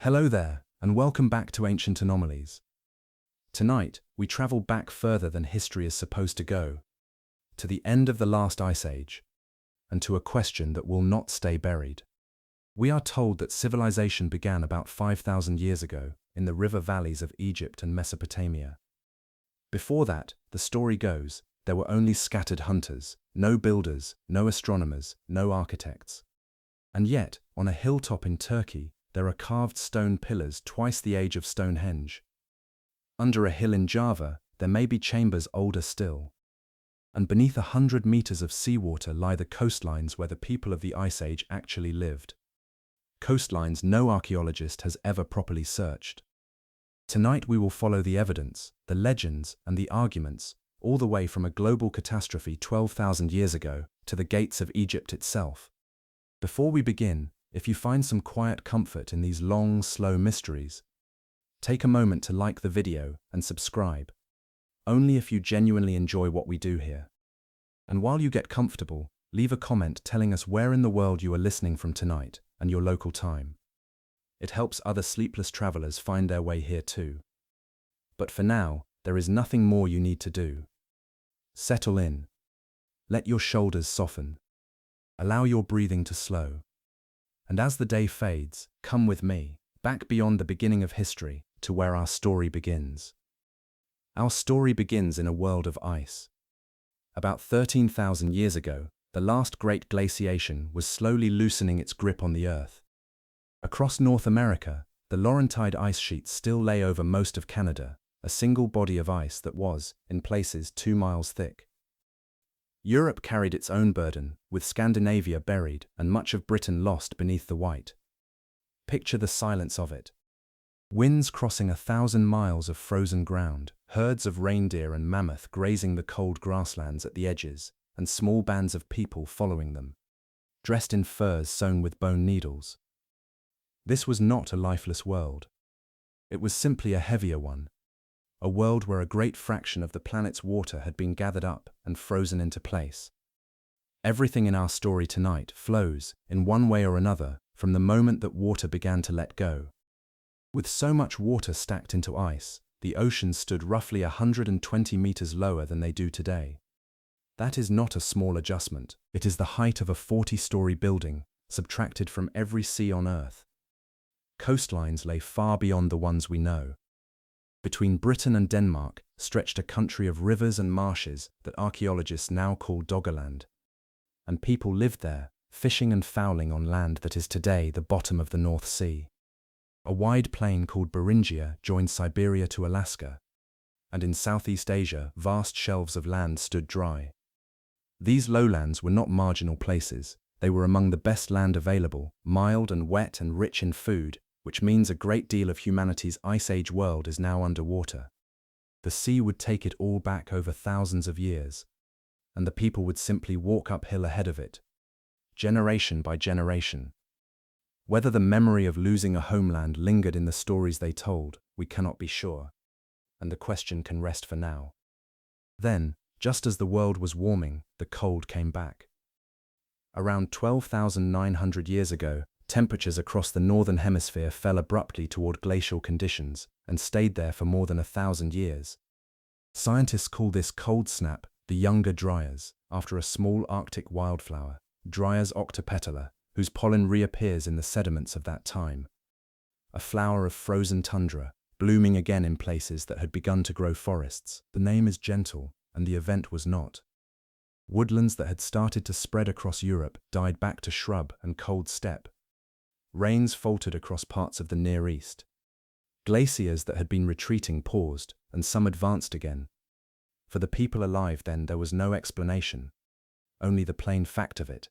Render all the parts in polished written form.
Hello there, and welcome back to Ancient Anomalies. Tonight, we travel back further than history is supposed to go, to the end of the last ice age, and to a question that will not stay buried. We are told that civilization began about 5,000 years ago in the river valleys of Egypt and Mesopotamia. Before that, the story goes, there were only scattered hunters, no builders, no astronomers, no architects. And yet, on a hilltop in Turkey, there are carved stone pillars twice the age of Stonehenge. Under a hill in Java, there may be chambers older still. And beneath 100 meters of seawater lie the coastlines where the people of the Ice Age actually lived. Coastlines no archaeologist has ever properly searched. Tonight we will follow the evidence, the legends, and the arguments, all the way from a global catastrophe 12,000 years ago to the gates of Egypt itself. Before we begin, if you find some quiet comfort in these long, slow mysteries, take a moment to like the video and subscribe. Only if you genuinely enjoy what we do here. And while you get comfortable, leave a comment telling us where in the world you are listening from tonight and your local time. It helps other sleepless travelers find their way here too. But for now, there is nothing more you need to do. Settle in. Let your shoulders soften. Allow your breathing to slow. And as the day fades, come with me, back beyond the beginning of history, to where our story begins. Our story begins in a world of ice. About 13,000 years ago, the last great glaciation was slowly loosening its grip on the Earth. Across North America, the Laurentide ice sheet still lay over most of Canada, a single body of ice that was, in places, 2 miles thick. Europe carried its own burden, with Scandinavia buried and much of Britain lost beneath the white. Picture the silence of it. Winds crossing 1,000 miles of frozen ground, herds of reindeer and mammoth grazing the cold grasslands at the edges, and small bands of people following them, dressed in furs sewn with bone needles. This was not a lifeless world. It was simply a heavier one. A world where a great fraction of the planet's water had been gathered up and frozen into place. Everything in our story tonight flows, in one way or another, from the moment that water began to let go. With so much water stacked into ice, the oceans stood roughly 120 meters lower than they do today. That is not a small adjustment. It is the height of a 40-story building, subtracted from every sea on Earth. Coastlines lay far beyond the ones we know. Between Britain and Denmark stretched a country of rivers and marshes that archaeologists now call Doggerland. And people lived there, fishing and fowling on land that is today the bottom of the North Sea. A wide plain called Beringia joined Siberia to Alaska, and in Southeast Asia vast shelves of land stood dry. These lowlands were not marginal places, they were among the best land available, mild and wet and rich in food, which means a great deal of humanity's Ice Age world is now underwater. The sea would take it all back over thousands of years, and the people would simply walk uphill ahead of it, generation by generation. Whether the memory of losing a homeland lingered in the stories they told, we cannot be sure, and the question can rest for now. Then, just as the world was warming, the cold came back. Around 12,900 years ago, temperatures across the northern hemisphere fell abruptly toward glacial conditions and stayed there for more than 1,000 years. Scientists call this cold snap the younger Dryas, after a small Arctic wildflower, Dryas octopetala, whose pollen reappears in the sediments of that time. A flower of frozen tundra, blooming again in places that had begun to grow forests. The name is gentle, and the event was not. Woodlands that had started to spread across Europe died back to shrub and cold steppe. Rains faltered across parts of the Near East. Glaciers that had been retreating paused, and some advanced again. For the people alive then there was no explanation, only the plain fact of it.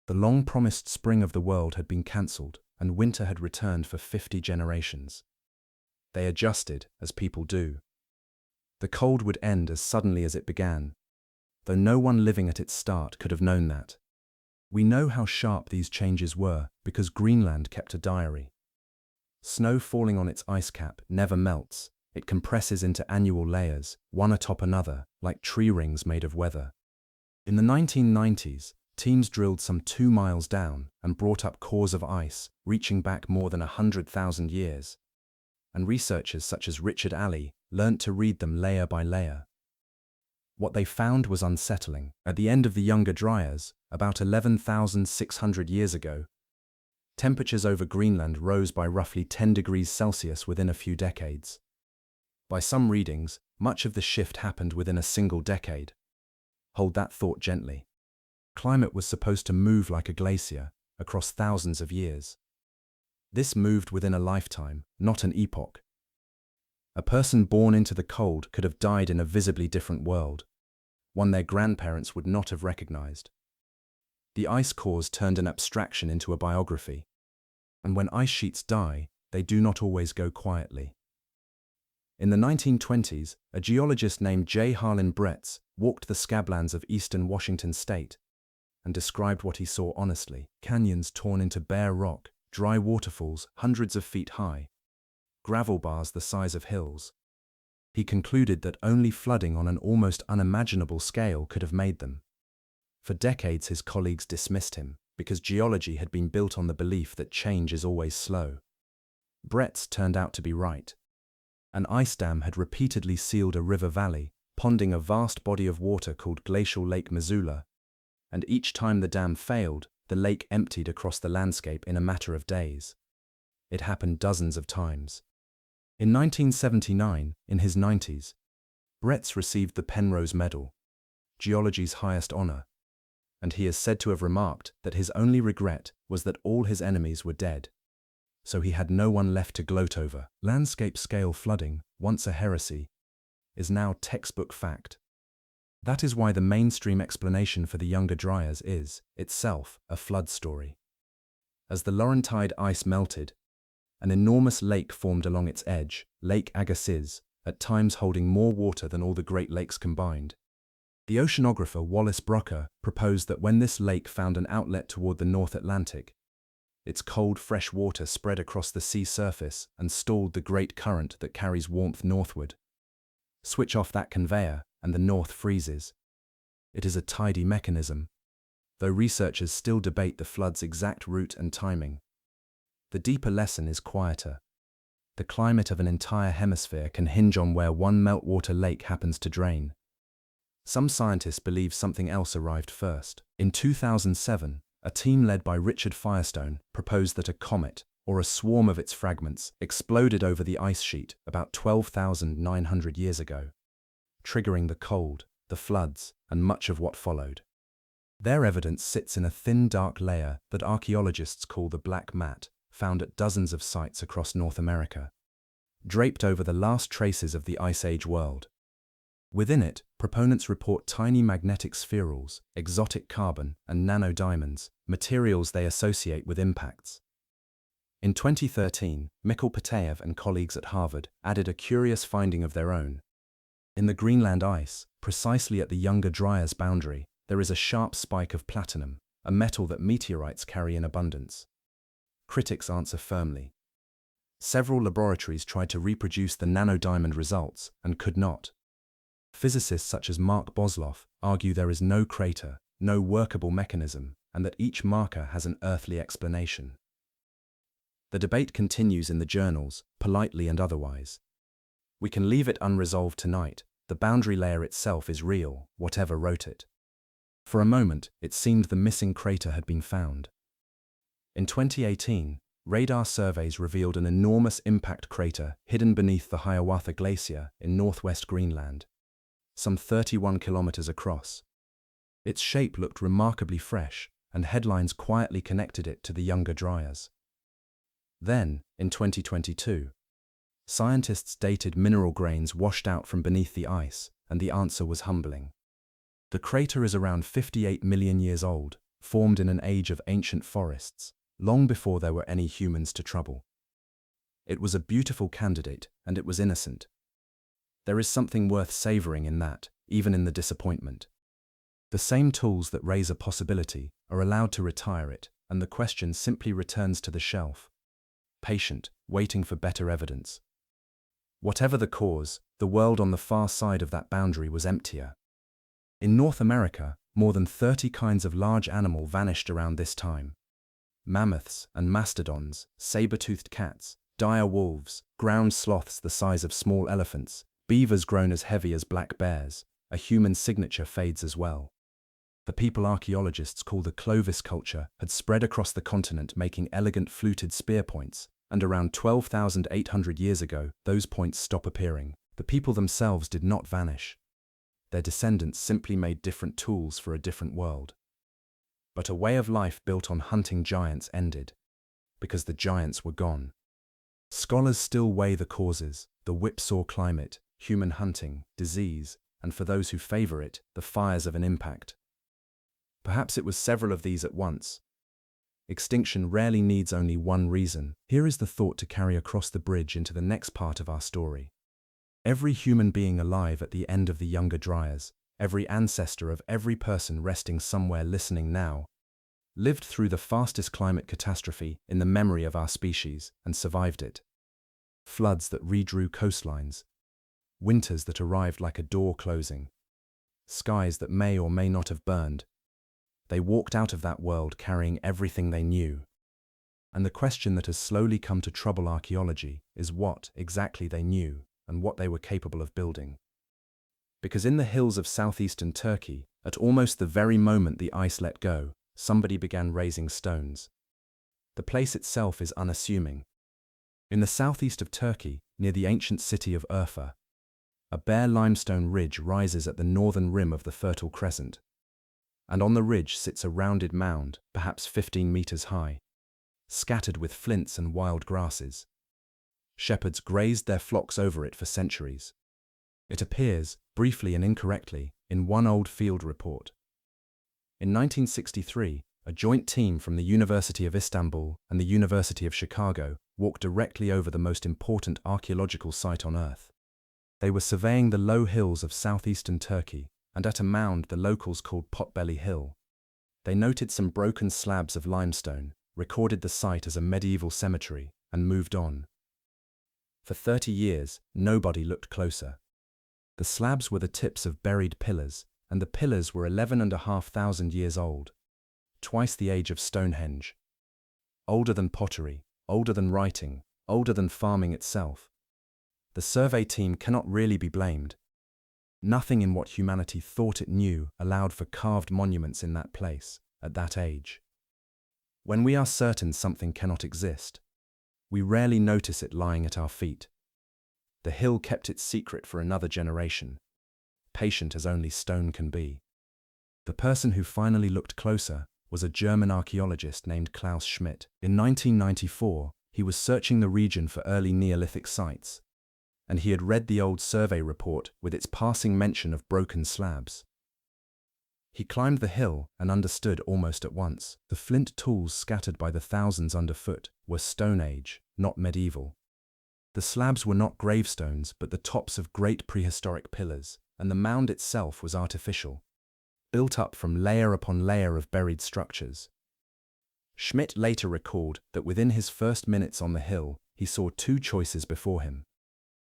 The long-promised spring of the world had been cancelled, and winter had returned for 50 generations. They adjusted, as people do. The cold would end as suddenly as it began, though no one living at its start could have known that. We know how sharp these changes were because Greenland kept a diary. Snow falling on its ice cap never melts, it compresses into annual layers, one atop another, like tree rings made of weather. In the 1990s, Teams drilled some 2 miles down and brought up cores of ice reaching back more than 100,000 years. And researchers such as Richard Alley learnt to read them layer by layer. What they found was unsettling. At the end of the Younger Dryas, about 11,600 years ago, temperatures over Greenland rose by roughly 10 degrees Celsius within a few decades. By some readings, much of the shift happened within a single decade. Hold that thought gently. Climate was supposed to move like a glacier, across thousands of years. This moved within a lifetime, not an epoch. A person born into the cold could have died in a visibly different world, one their grandparents would not have recognized. The ice cores turned an abstraction into a biography. And when ice sheets die, they do not always go quietly. In the 1920s, a geologist named J. Harlan Bretz walked the scablands of eastern Washington state and described what he saw honestly: canyons torn into bare rock, dry waterfalls hundreds of feet high, gravel bars the size of hills. He concluded that only flooding on an almost unimaginable scale could have made them. For decades his colleagues dismissed him, because geology had been built on the belief that change is always slow. Bretz turned out to be right. An ice dam had repeatedly sealed a river valley, ponding a vast body of water called Glacial Lake Missoula, and each time the dam failed, the lake emptied across the landscape in a matter of days. It happened dozens of times. In 1979, in his 90s, Bretz received the Penrose Medal, geology's highest honor, and he is said to have remarked that his only regret was that all his enemies were dead. So he had no one left to gloat over. Landscape-scale flooding, once a heresy, is now textbook fact. That is why the mainstream explanation for the Younger Dryas is, itself, a flood story. As the Laurentide ice melted, an enormous lake formed along its edge, Lake Agassiz, at times holding more water than all the Great Lakes combined. The oceanographer Wallace Brucker proposed that when this lake found an outlet toward the North Atlantic, its cold, fresh water spread across the sea surface and stalled the great current that carries warmth northward. Switch off that conveyor, and the North freezes. It is a tidy mechanism, though researchers still debate the flood's exact route and timing. The deeper lesson is quieter. The climate of an entire hemisphere can hinge on where one meltwater lake happens to drain. Some scientists believe something else arrived first. In 2007, a team led by Richard Firestone proposed that a comet, or a swarm of its fragments, exploded over the ice sheet about 12,900 years ago, triggering the cold, the floods, and much of what followed. Their evidence sits in a thin, dark layer that archaeologists call the black mat, found at dozens of sites across North America, draped over the last traces of the Ice Age world. Within it, proponents report tiny magnetic spherules, exotic carbon, and nanodiamonds, materials they associate with impacts. In 2013, Mikhail Petaev and colleagues at Harvard added a curious finding of their own. In the Greenland ice, precisely at the Younger Dryas boundary, there is a sharp spike of platinum, a metal that meteorites carry in abundance. Critics answer firmly. Several laboratories tried to reproduce the nanodiamond results and could not. Physicists such as Mark Bosloff argue there is no crater, no workable mechanism, and that each marker has an earthly explanation. The debate continues in the journals, politely and otherwise. We can leave it unresolved tonight. The boundary layer itself is real, whatever wrote it. For a moment, it seemed the missing crater had been found. In 2018, radar surveys revealed an enormous impact crater hidden beneath the Hiawatha Glacier in northwest Greenland, some 31 kilometers across. Its shape looked remarkably fresh, and headlines quietly connected it to the Younger Dryas. Then, in 2022, scientists dated mineral grains washed out from beneath the ice, and the answer was humbling. The crater is around 58 million years old, formed in an age of ancient forests, long before there were any humans to trouble. It was a beautiful candidate, and it was innocent. There is something worth savoring in that, even in the disappointment. The same tools that raise a possibility are allowed to retire it, and the question simply returns to the shelf, patient, waiting for better evidence. Whatever the cause, the world on the far side of that boundary was emptier. In North America, More than 30 kinds of large animal vanished around this time. Mammoths and mastodons, saber-toothed cats, dire wolves, ground sloths the size of small elephants, beavers grown as heavy as black bears. A human signature fades as well. The people archaeologists call the Clovis culture had spread across the continent, making elegant fluted spear points, and around 12,800 years ago, those points stop appearing. The people themselves did not vanish. Their descendants simply made different tools for a different world. But a way of life built on hunting giants ended, because the giants were gone. Scholars still weigh the causes: the whipsaw climate, human hunting, disease, and for those who favor it, the fires of an impact. Perhaps it was several of these at once. Extinction rarely needs only one reason. Here is the thought to carry across the bridge into the next part of our story. Every human being alive at the end of the Younger Dryas, every ancestor of every person resting somewhere listening now, lived through the fastest climate catastrophe in the memory of our species and survived it. Floods that redrew coastlines, winters that arrived like a door closing, skies that may or may not have burned. They walked out of that world carrying everything they knew. And the question that has slowly come to trouble archaeology is what exactly they knew and what they were capable of building. Because in the hills of southeastern Turkey, at almost the very moment the ice let go, somebody began raising stones. The place itself is unassuming. In the southeast of Turkey, near the ancient city of Urfa, a bare limestone ridge rises at the northern rim of the Fertile Crescent. And on the ridge sits a rounded mound, perhaps 15 meters high, scattered with flints and wild grasses. Shepherds grazed their flocks over it for centuries. It appears, briefly and incorrectly, in one old field report. In 1963, a joint team from the University of Istanbul and the University of Chicago walked directly over the most important archaeological site on Earth. They were surveying the low hills of southeastern Turkey, and at a mound the locals called Potbelly Hill. They noted some broken slabs of limestone, recorded the site as a medieval cemetery, and moved on. For 30 years, nobody looked closer. The slabs were the tips of buried pillars, and the pillars were 11,500 years old, twice the age of Stonehenge. Older than pottery, older than writing, older than farming itself. The survey team cannot really be blamed. Nothing in what humanity thought it knew allowed for carved monuments in that place, at that age. When we are certain something cannot exist, we rarely notice it lying at our feet. The hill kept its secret for another generation, patient as only stone can be. The person who finally looked closer was a German archaeologist named Klaus Schmidt. In 1994, he was searching the region for early Neolithic sites, and he had read the old survey report with its passing mention of broken slabs. He climbed the hill and understood almost at once. The flint tools scattered by the thousands underfoot were Stone Age, not medieval. The slabs were not gravestones but the tops of great prehistoric pillars, and the mound itself was artificial, built up from layer upon layer of buried structures. Schmidt later recalled that within his first minutes on the hill, he saw two choices before him.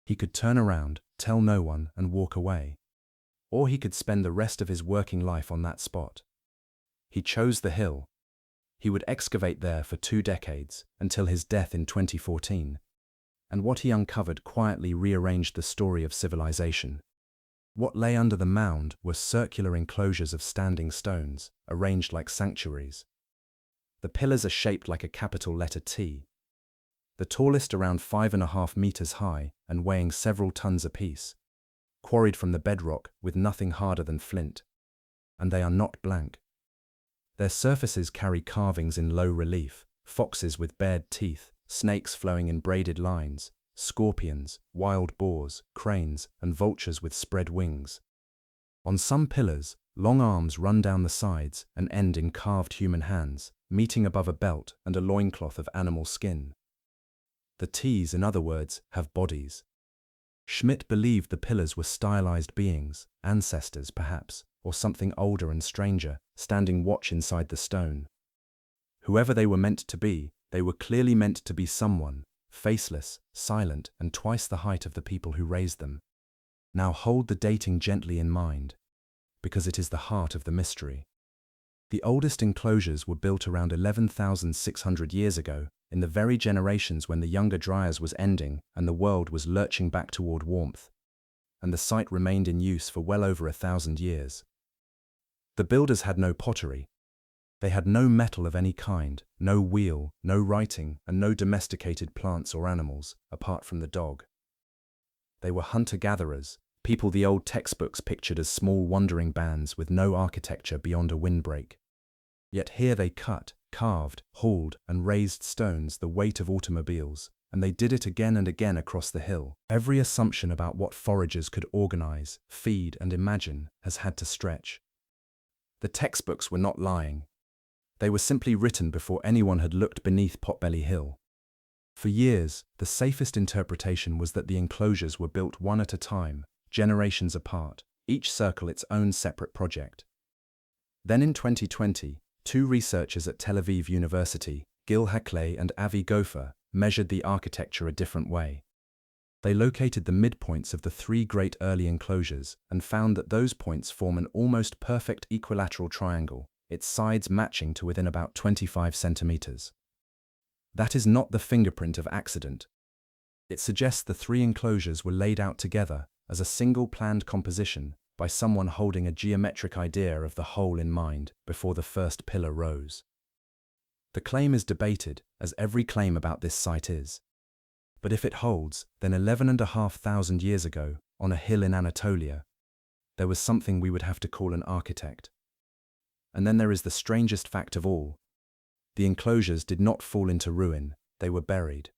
He could turn around, tell no one, and walk away. Or he could spend the rest of his working life on that spot. He chose the hill. He would excavate there for 2 decades, until his death in 2014. And what he uncovered quietly rearranged the story of civilization. What lay under the mound were circular enclosures of standing stones, arranged like sanctuaries. The pillars are shaped like a capital letter T. The tallest around 5.5 meters high and weighing several tons apiece. Quarried from the bedrock with nothing harder than flint. And they are not blank. Their surfaces carry carvings in low relief, foxes with bared teeth, snakes flowing in braided lines, scorpions, wild boars, cranes, and vultures with spread wings. On some pillars, long arms run down the sides and end in carved human hands, meeting above a belt and a loincloth of animal skin. The T's, in other words, have bodies. Schmidt believed the pillars were stylized beings, ancestors perhaps, or something older and stranger, standing watch inside the stone. Whoever they were meant to be, they were clearly meant to be someone, faceless, silent, and twice the height of the people who raised them. Now hold the dating gently in mind. because it is the heart of the mystery. The oldest enclosures were built around 11,600 years ago, in the very generations when the younger Dryas was ending and the world was lurching back toward warmth, and the site remained in use for well over 1,000 years. The builders had no pottery. They had no metal of any kind, no wheel, no writing, and no domesticated plants or animals, apart from the dog. They were hunter-gatherers, people the old textbooks pictured as small wandering bands with no architecture beyond a windbreak. Yet here they cut, carved, hauled, and raised stones the weight of automobiles, and they did it again and again across the hill. Every assumption about what foragers could organize, feed, and imagine has had to stretch. The textbooks were not lying. They were simply written before anyone had looked beneath Potbelly Hill. For years, the safest interpretation was that the enclosures were built one at a time, generations apart, each circle its own separate project. Then in 2020, two researchers at Tel Aviv University, Gil Haklay and Avi Gopher, measured the architecture a different way. They located the midpoints of the three great early enclosures and found that those points form an almost perfect equilateral triangle, its sides matching to within about 25 centimeters. That is not the fingerprint of accident. It suggests the three enclosures were laid out together as a single planned composition by someone holding a geometric idea of the whole in mind before the first pillar rose. The claim is debated, as every claim about this site is. But if it holds, then 11,500 years ago, on a hill in Anatolia, there was something we would have to call an architect. And then there is the strangest fact of all. The enclosures did not fall into ruin, they were buried.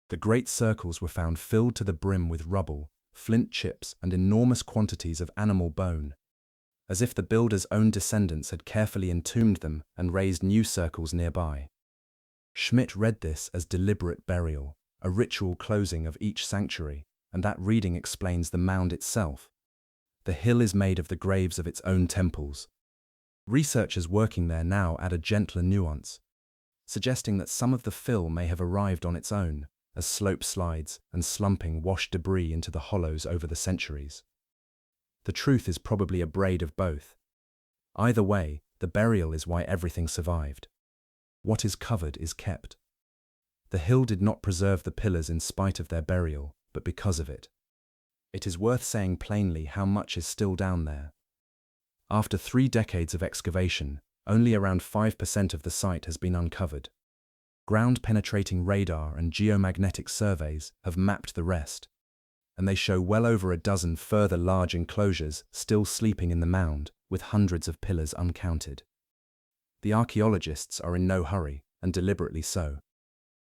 The great circles were found filled to the brim with rubble, flint chips, and enormous quantities of animal bone, as if the builders' own descendants had carefully entombed them and raised new circles nearby. Schmidt read this as deliberate burial, a ritual closing of each sanctuary, and that reading explains the mound itself. The hill is made of the graves of its own temples. Researchers working there now add a gentler nuance, suggesting that some of the fill may have arrived on its own, as slope slides and slumping washed debris into the hollows over the centuries. The truth is probably a braid of both. Either way, the burial is why everything survived. What is covered is kept. The hill did not preserve the pillars in spite of their burial, but because of it. It is worth saying plainly how much is still down there. After 3 decades of excavation, only around 5% of the site has been uncovered. Ground-penetrating radar and geomagnetic surveys have mapped the rest, and they show well over a dozen further large enclosures still sleeping in the mound, with hundreds of pillars uncounted. The archaeologists are in no hurry, and deliberately so.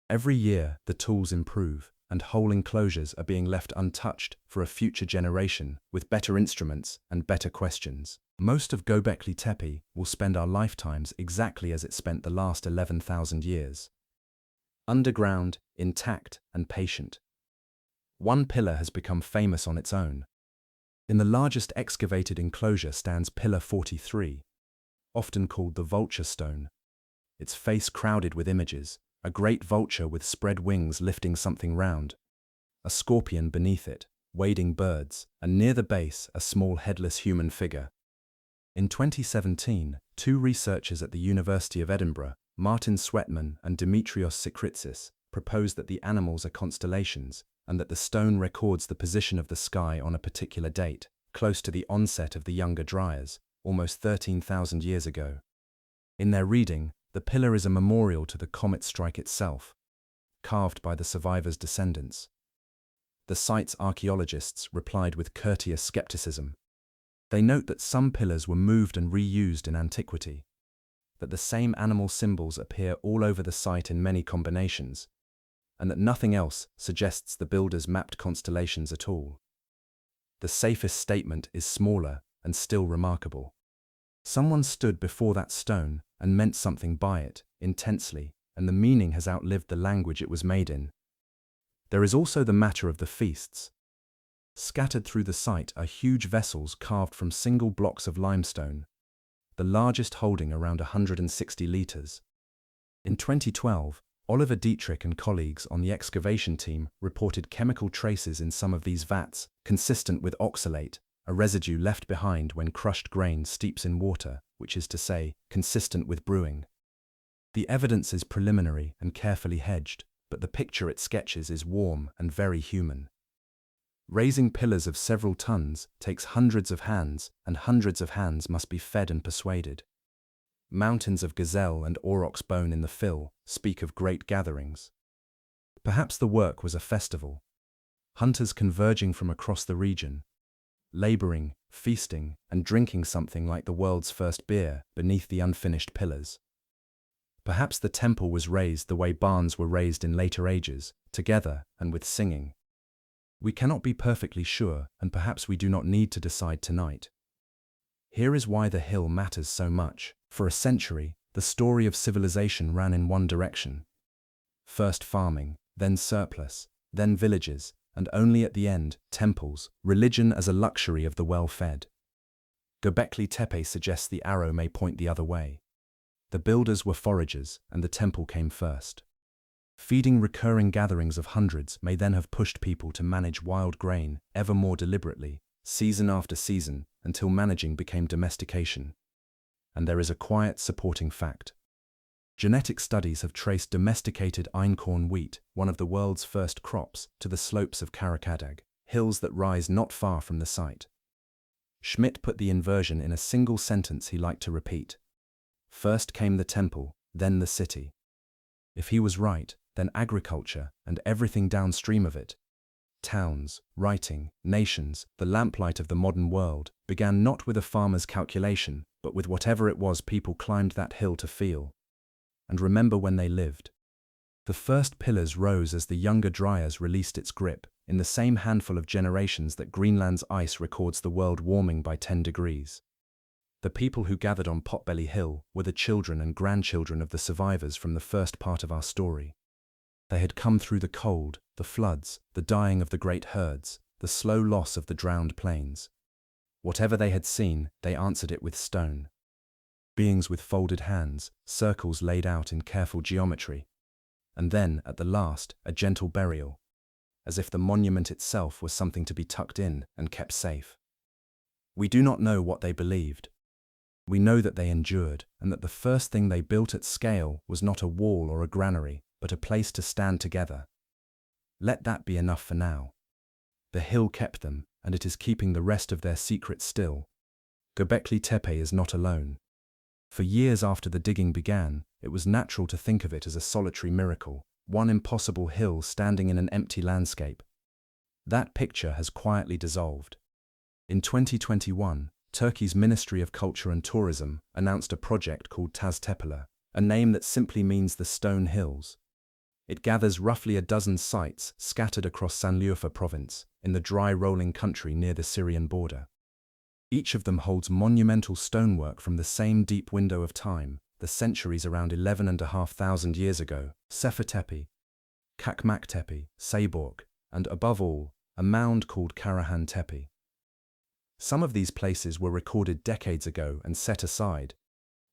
Every year, the tools improve, and whole enclosures are being left untouched for a future generation with better instruments and better questions. Most of Göbekli Tepe will spend our lifetimes exactly as it spent the last 11,000 years. Underground, intact, and patient. One pillar has become famous on its own. In the largest excavated enclosure stands Pillar 43, often called the vulture stone. Its face crowded with images, a great vulture with spread wings lifting something round, a scorpion beneath it, wading birds, and near the base a small headless human figure. In 2017, 2 researchers at the University of Edinburgh, Martin Sweatman and Dimitrios Sikritsis, proposed that the animals are constellations and that the stone records the position of the sky on a particular date, close to the onset of the Younger Dryas, almost 13,000 years ago. In their reading, the pillar is a memorial to the comet strike itself, carved by the survivors' descendants. The site's archaeologists replied with courteous skepticism. They note that some pillars were moved and reused in antiquity, that the same animal symbols appear all over the site in many combinations, and that nothing else suggests the builders mapped constellations at all. The safest statement is smaller and still remarkable. Someone stood before that stone and meant something by it, intensely, and the meaning has outlived the language it was made in. There is also the matter of the feasts. Scattered through the site are huge vessels carved from single blocks of limestone, the largest holding around 160 litres. In 2012, Oliver Dietrich and colleagues on the excavation team reported chemical traces in some of these vats, consistent with oxalate, a residue left behind when crushed grain steeps in water, which is to say, consistent with brewing. The evidence is preliminary and carefully hedged, but the picture it sketches is warm and very human. Raising pillars of several tons takes hundreds of hands, and hundreds of hands must be fed and persuaded. Mountains of gazelle and aurochs bone in the fill speak of great gatherings. Perhaps the work was a festival. Hunters converging from across the region, laboring, feasting, and drinking something like the world's first beer beneath the unfinished pillars. Perhaps the temple was raised the way barns were raised in later ages, together and with singing. We cannot be perfectly sure, and perhaps we do not need to decide tonight. Here is why the hill matters so much. For a century, the story of civilization ran in one direction. First farming, then surplus, then villages, and only at the end, temples, religion as a luxury of the well-fed. Göbekli Tepe suggests the arrow may point the other way. The builders were foragers, and the temple came first. Feeding recurring gatherings of hundreds may then have pushed people to manage wild grain ever more deliberately, season after season, until managing became domestication. And there is a quiet supporting fact. Genetic studies have traced domesticated einkorn wheat, one of the world's first crops, to the slopes of Karahan, hills that rise not far from the site. Schmidt put the inversion in a single sentence he liked to repeat. First came the temple, then the city. If he was right, then agriculture, and everything downstream of it, towns, writing, nations, the lamplight of the modern world, began not with a farmer's calculation, but with whatever it was people climbed that hill to feel and remember when they lived. The first pillars rose as the younger Dryas released its grip, in the same handful of generations that Greenland's ice records the world warming by 10 degrees. The people who gathered on Potbelly Hill were the children and grandchildren of the survivors from the first part of our story. They had come through the cold, the floods, the dying of the great herds, the slow loss of the drowned plains. Whatever they had seen, they answered it with stone. Beings with folded hands, circles laid out in careful geometry. And then, at the last, a gentle burial, as if the monument itself was something to be tucked in and kept safe. We do not know what they believed. We know that they endured, and that the first thing they built at scale was not a wall or a granary, but a place to stand together. Let that be enough for now. The hill kept them, and it is keeping the rest of their secrets still. Göbekli Tepe is not alone. For years after the digging began, it was natural to think of it as a solitary miracle, one impossible hill standing in an empty landscape. That picture has quietly dissolved. In 2021, Turkey's Ministry of Culture and Tourism announced a project called Taztepeler, a name that simply means the Stone Hills. It gathers roughly a dozen sites scattered across Sanliurfa province, in the dry rolling country near the Syrian border. Each of them holds monumental stonework from the same deep window of time, the centuries around 11,500 years ago, Sefer Tepe, Çakmak Tepe, Sayborg, and above all, a mound called Karahan Tepe. Some of these places were recorded decades ago and set aside,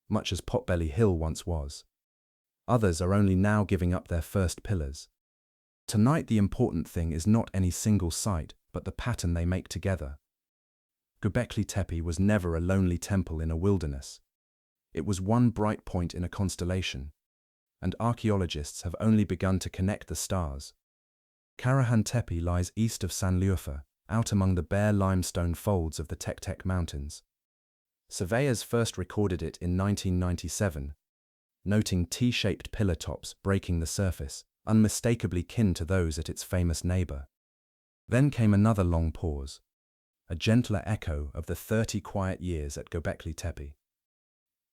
much as Potbelly Hill once was. Others are only now giving up their first pillars. Tonight the important thing is not any single site, but the pattern they make together. Göbekli Tepe was never a lonely temple in a wilderness. It was one bright point in a constellation, and archaeologists have only begun to connect the stars. Karahan Tepe lies east of Sanliurfa, out among the bare limestone folds of the Tepe Mountains. Surveyors first recorded it in 1997, noting T-shaped pillar tops breaking the surface, unmistakably kin to those at its famous neighbor. Then came another long pause, a gentler echo of the 30 quiet years at Göbekli Tepe.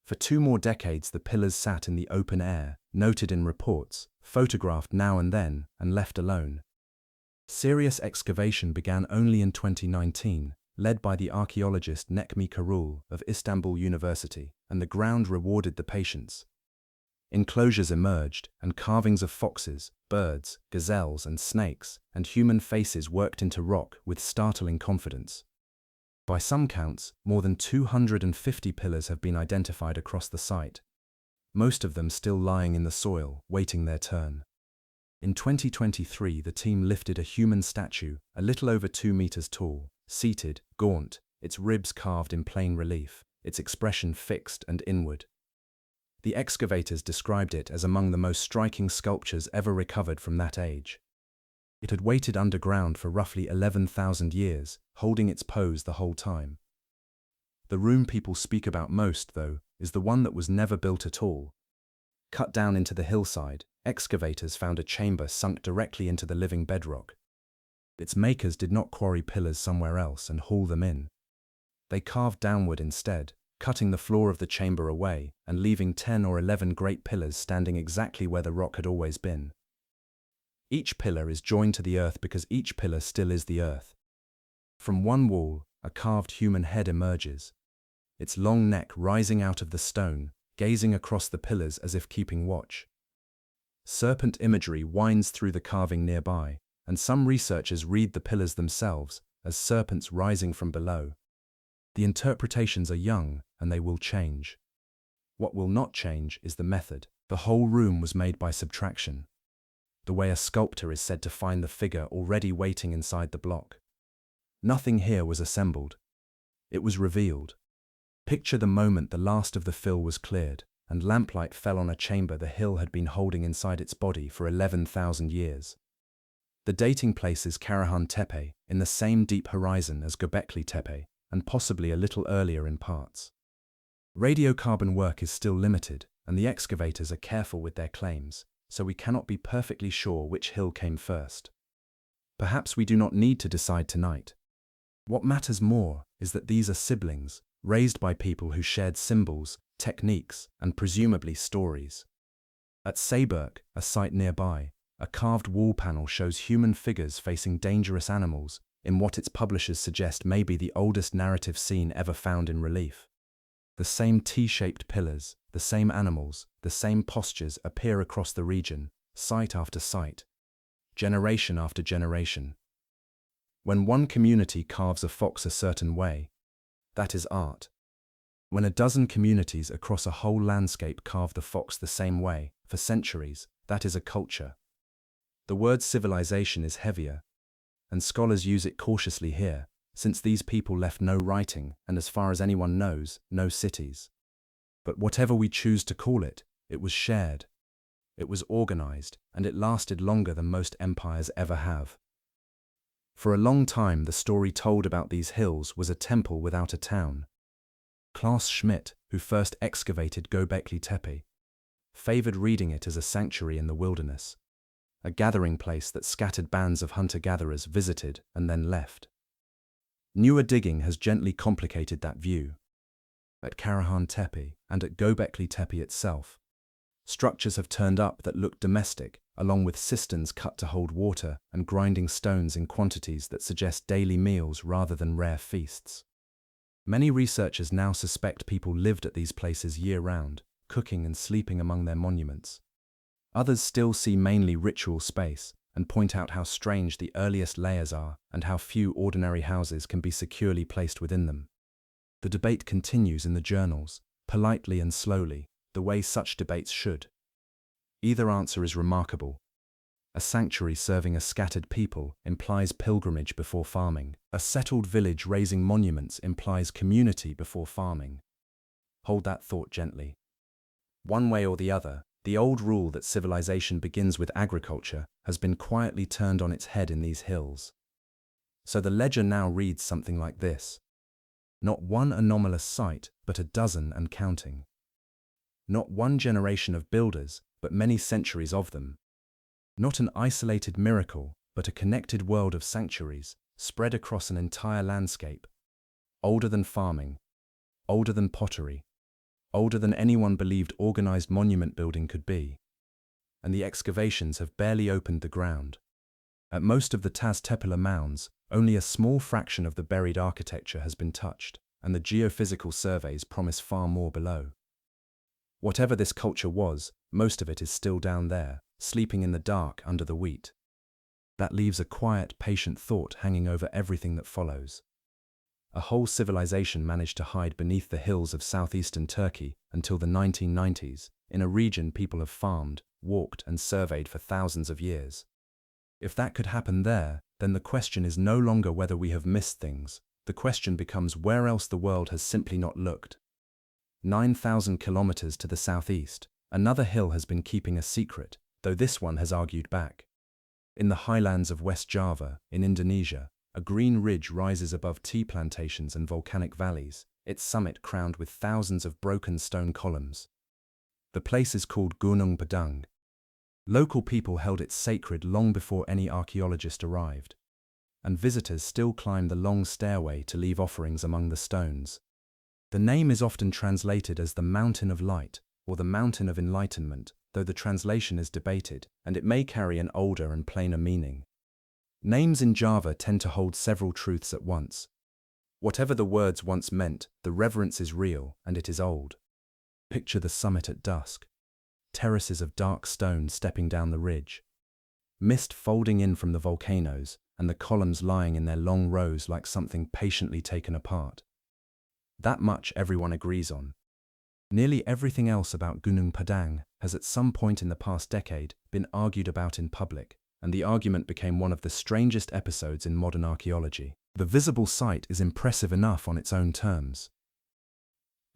For 2 more decades the pillars sat in the open air, noted in reports, photographed now and then, and left alone. Serious excavation began only in 2019, led by the archaeologist Necmi Karul of Istanbul University, and the ground rewarded the patience. Enclosures emerged, and carvings of foxes, birds, gazelles, and snakes, and human faces worked into rock with startling confidence. By some counts, more than 250 pillars have been identified across the site, most of them still lying in the soil, waiting their turn. In 2023, the team lifted a human statue, a little over 2 meters tall, seated, gaunt, its ribs carved in plain relief, its expression fixed and inward. The excavators described it as among the most striking sculptures ever recovered from that age. It had waited underground for roughly 11,000 years, holding its pose the whole time. The room people speak about most, though, is the one that was never built at all. Cut down into the hillside, excavators found a chamber sunk directly into the living bedrock. Its makers did not quarry pillars somewhere else and haul them in. They carved downward instead, cutting the floor of the chamber away and leaving 10 or 11 great pillars standing exactly where the rock had always been. Each pillar is joined to the earth because each pillar still is the earth. From one wall, a carved human head emerges, its long neck rising out of the stone, gazing across the pillars as if keeping watch. Serpent imagery winds through the carving nearby, and some researchers read the pillars themselves as serpents rising from below. The interpretations are young, and they will change. What will not change is the method. The whole room was made by subtraction, the way a sculptor is said to find the figure already waiting inside the block. Nothing here was assembled. It was revealed. Picture the moment the last of the fill was cleared, and lamplight fell on a chamber the hill had been holding inside its body for 11,000 years. The dating place is Karahan Tepe, in the same deep horizon as Göbekli Tepe, and possibly a little earlier in parts. Radiocarbon work is still limited, and the excavators are careful with their claims, so we cannot be perfectly sure which hill came first. Perhaps we do not need to decide tonight. What matters more is that these are siblings, raised by people who shared symbols, techniques, and presumably stories. At Seaberg, a site nearby, a carved wall panel shows human figures facing dangerous animals in what its publishers suggest may be the oldest narrative scene ever found in relief. The same T-shaped pillars, the same animals, the same postures appear across the region, site after site, generation after generation. When one community carves a fox a certain way, that is art. When a dozen communities across a whole landscape carve the fox the same way, for centuries, that is a culture. The word civilization is heavier, and scholars use it cautiously here, since these people left no writing and, as far as anyone knows, no cities. But whatever we choose to call it, it was shared. It was organized, and it lasted longer than most empires ever have. For a long time, the story told about these hills was a temple without a town. Klaus Schmidt, who first excavated Göbekli Tepe, favored reading it as a sanctuary in the wilderness, a gathering place that scattered bands of hunter-gatherers visited and then left. Newer digging has gently complicated that view. At Karahan Tepe and at Göbekli Tepe itself, structures have turned up that look domestic, along with cisterns cut to hold water and grinding stones in quantities that suggest daily meals rather than rare feasts. Many researchers now suspect people lived at these places year-round, cooking and sleeping among their monuments. Others still see mainly ritual space and point out how strange the earliest layers are and how few ordinary houses can be securely placed within them. The debate continues in the journals, politely and slowly, the way such debates should. Either answer is remarkable. A sanctuary serving a scattered people implies pilgrimage before farming. A settled village raising monuments implies community before farming. Hold that thought gently. One way or the other, the old rule that civilization begins with agriculture has been quietly turned on its head in these hills. So the ledger now reads something like this. Not one anomalous site, but a dozen and counting. Not one generation of builders, but many centuries of them. Not an isolated miracle, but a connected world of sanctuaries, spread across an entire landscape. Older than farming, older than pottery, older than anyone believed organized monument building could be. And the excavations have barely opened the ground. At most of the Taz-Tepila mounds, only a small fraction of the buried architecture has been touched, and the geophysical surveys promise far more below. Whatever this culture was, most of it is still down there, sleeping in the dark under the wheat. That leaves a quiet, patient thought hanging over everything that follows. A whole civilization managed to hide beneath the hills of southeastern Turkey until the 1990s, in a region people have farmed, walked, and surveyed for thousands of years. If that could happen there, then the question is no longer whether we have missed things, the question becomes where else the world has simply not looked. 9,000 kilometers to the southeast, another hill has been keeping a secret, though this one has argued back. In the highlands of West Java, in Indonesia, a green ridge rises above tea plantations and volcanic valleys, its summit crowned with thousands of broken stone columns. The place is called Gunung Padang. Local people held it sacred long before any archaeologist arrived, and visitors still climb the long stairway to leave offerings among the stones. The name is often translated as the Mountain of Light or the Mountain of Enlightenment, though the translation is debated, and it may carry an older and plainer meaning. Names in Java tend to hold several truths at once. Whatever the words once meant, the reverence is real and it is old. Picture the summit at dusk. Terraces of dark stone stepping down the ridge. Mist folding in from the volcanoes, and the columns lying in their long rows like something patiently taken apart. That much everyone agrees on. Nearly everything else about Gunung Padang has at some point in the past decade been argued about in public, and the argument became one of the strangest episodes in modern archaeology. The visible site is impressive enough on its own terms.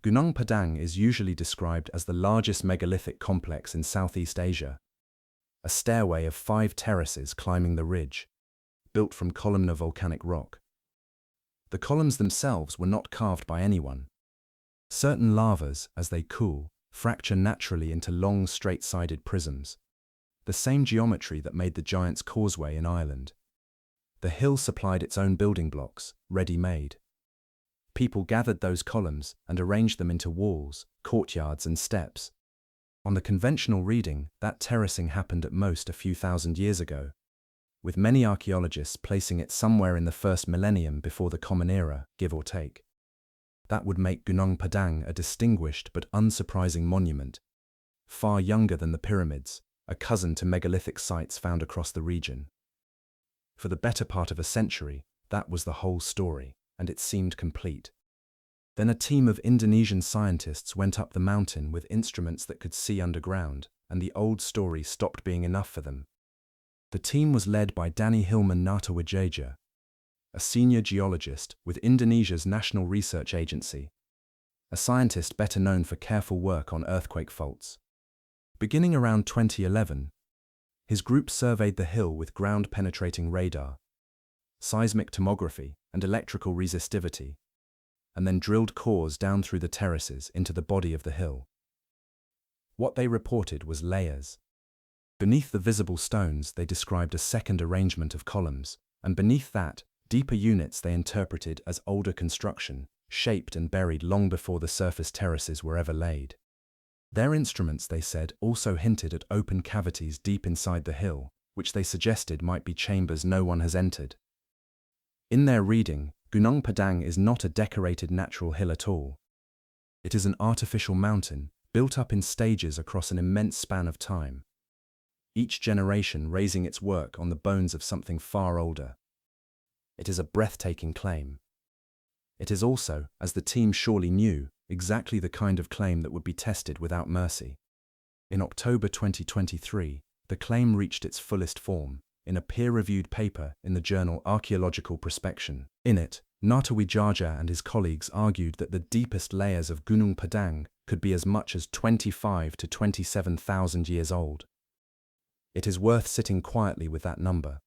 Gunung Padang is usually described as the largest megalithic complex in Southeast Asia. A stairway of 5 terraces climbing the ridge, built from columnar volcanic rock. The columns themselves were not carved by anyone. Certain lavas, as they cool, fracture naturally into long straight-sided prisms, the same geometry that made the Giant's Causeway in Ireland. The hill supplied its own building blocks, ready-made. People gathered those columns and arranged them into walls, courtyards and steps. On the conventional reading, that terracing happened at most a few thousand years ago, with many archaeologists placing it somewhere in the first millennium before the Common Era, give or take. That would make Gunung Padang a distinguished but unsurprising monument, far younger than the pyramids, a cousin to megalithic sites found across the region. For the better part of a century, that was the whole story, and it seemed complete. Then a team of Indonesian scientists went up the mountain with instruments that could see underground, and the old story stopped being enough for them. The team was led by Danny Hilman Nartawijaya, a senior geologist with Indonesia's National Research Agency, a scientist better known for careful work on earthquake faults. Beginning around 2011, his group surveyed the hill with ground-penetrating radar, seismic tomography, and electrical resistivity, and then drilled cores down through the terraces into the body of the hill. What they reported was layers. Beneath the visible stones, they described a second arrangement of columns, and beneath that, deeper units they interpreted as older construction, shaped and buried long before the surface terraces were ever laid. Their instruments, they said, also hinted at open cavities deep inside the hill, which they suggested might be chambers no one has entered. In their reading, Gunung Padang is not a decorated natural hill at all. It is an artificial mountain, built up in stages across an immense span of time, each generation raising its work on the bones of something far older. It is a breathtaking claim. It is also, as the team surely knew, exactly the kind of claim that would be tested without mercy. In October 2023, the claim reached its fullest form, in a peer-reviewed paper in the journal Archaeological Prospection. In it, Nartawijaya and his colleagues argued that the deepest layers of Gunung Padang could be as much as 25 to 27,000 years old. It is worth sitting quietly with that number.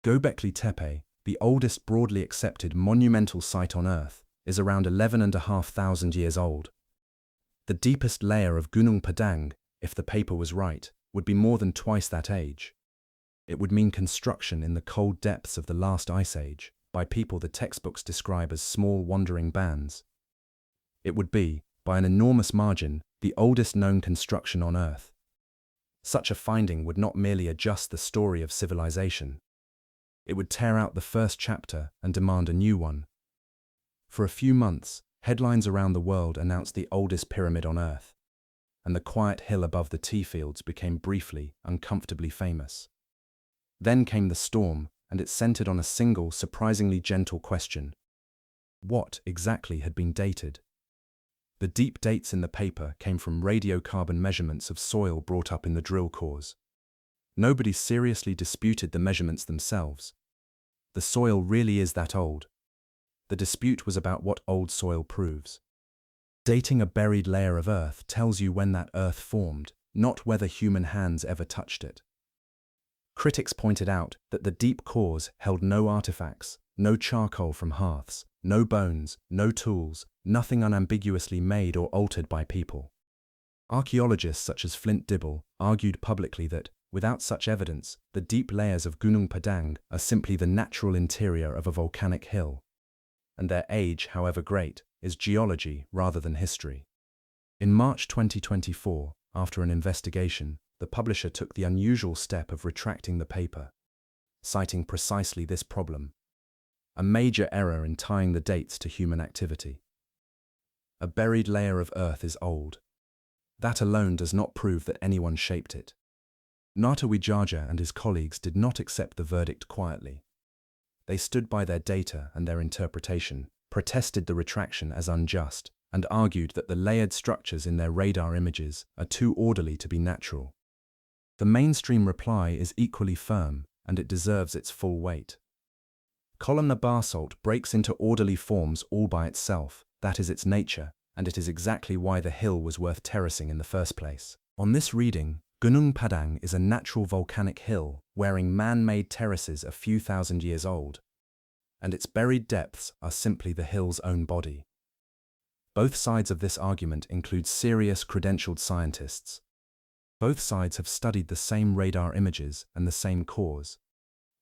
Göbekli Tepe, the oldest broadly accepted monumental site on Earth, is around 11,500 years old. The deepest layer of Gunung Padang, if the paper was right, would be more than twice that age. It would mean construction in the cold depths of the last ice age, by people the textbooks describe as small wandering bands. It would be, by an enormous margin, the oldest known construction on Earth. Such a finding would not merely adjust the story of civilization. It would tear out the first chapter and demand a new one. For a few months, headlines around the world announced the oldest pyramid on Earth, and the quiet hill above the tea fields became briefly, uncomfortably famous. Then came the storm, and it centered on a single, surprisingly gentle question. What exactly had been dated? The deep dates in the paper came from radiocarbon measurements of soil brought up in the drill cores. Nobody seriously disputed the measurements themselves. The soil really is that old. The dispute was about what old soil proves. Dating a buried layer of earth tells you when that earth formed, not whether human hands ever touched it. Critics pointed out that the deep cores held no artifacts, no charcoal from hearths, no bones, no tools, nothing unambiguously made or altered by people. Archaeologists such as Flint Dibble argued publicly that, without such evidence, the deep layers of Gunung Padang are simply the natural interior of a volcanic hill, and their age, however great, is geology rather than history. In March 2024, after an investigation, the publisher took the unusual step of retracting the paper, citing precisely this problem: a major error in tying the dates to human activity. A buried layer of earth is old. That alone does not prove that anyone shaped it. Natawijaja and his colleagues did not accept the verdict quietly. They stood by their data and their interpretation, protested the retraction as unjust, and argued that the layered structures in their radar images are too orderly to be natural. The mainstream reply is equally firm, and it deserves its full weight. Columnar basalt breaks into orderly forms all by itself, that is its nature, and it is exactly why the hill was worth terracing in the first place. On this reading, Gunung Padang is a natural volcanic hill wearing man-made terraces a few thousand years old, and its buried depths are simply the hill's own body. Both sides of this argument include serious credentialed scientists. Both sides have studied the same radar images and the same cores,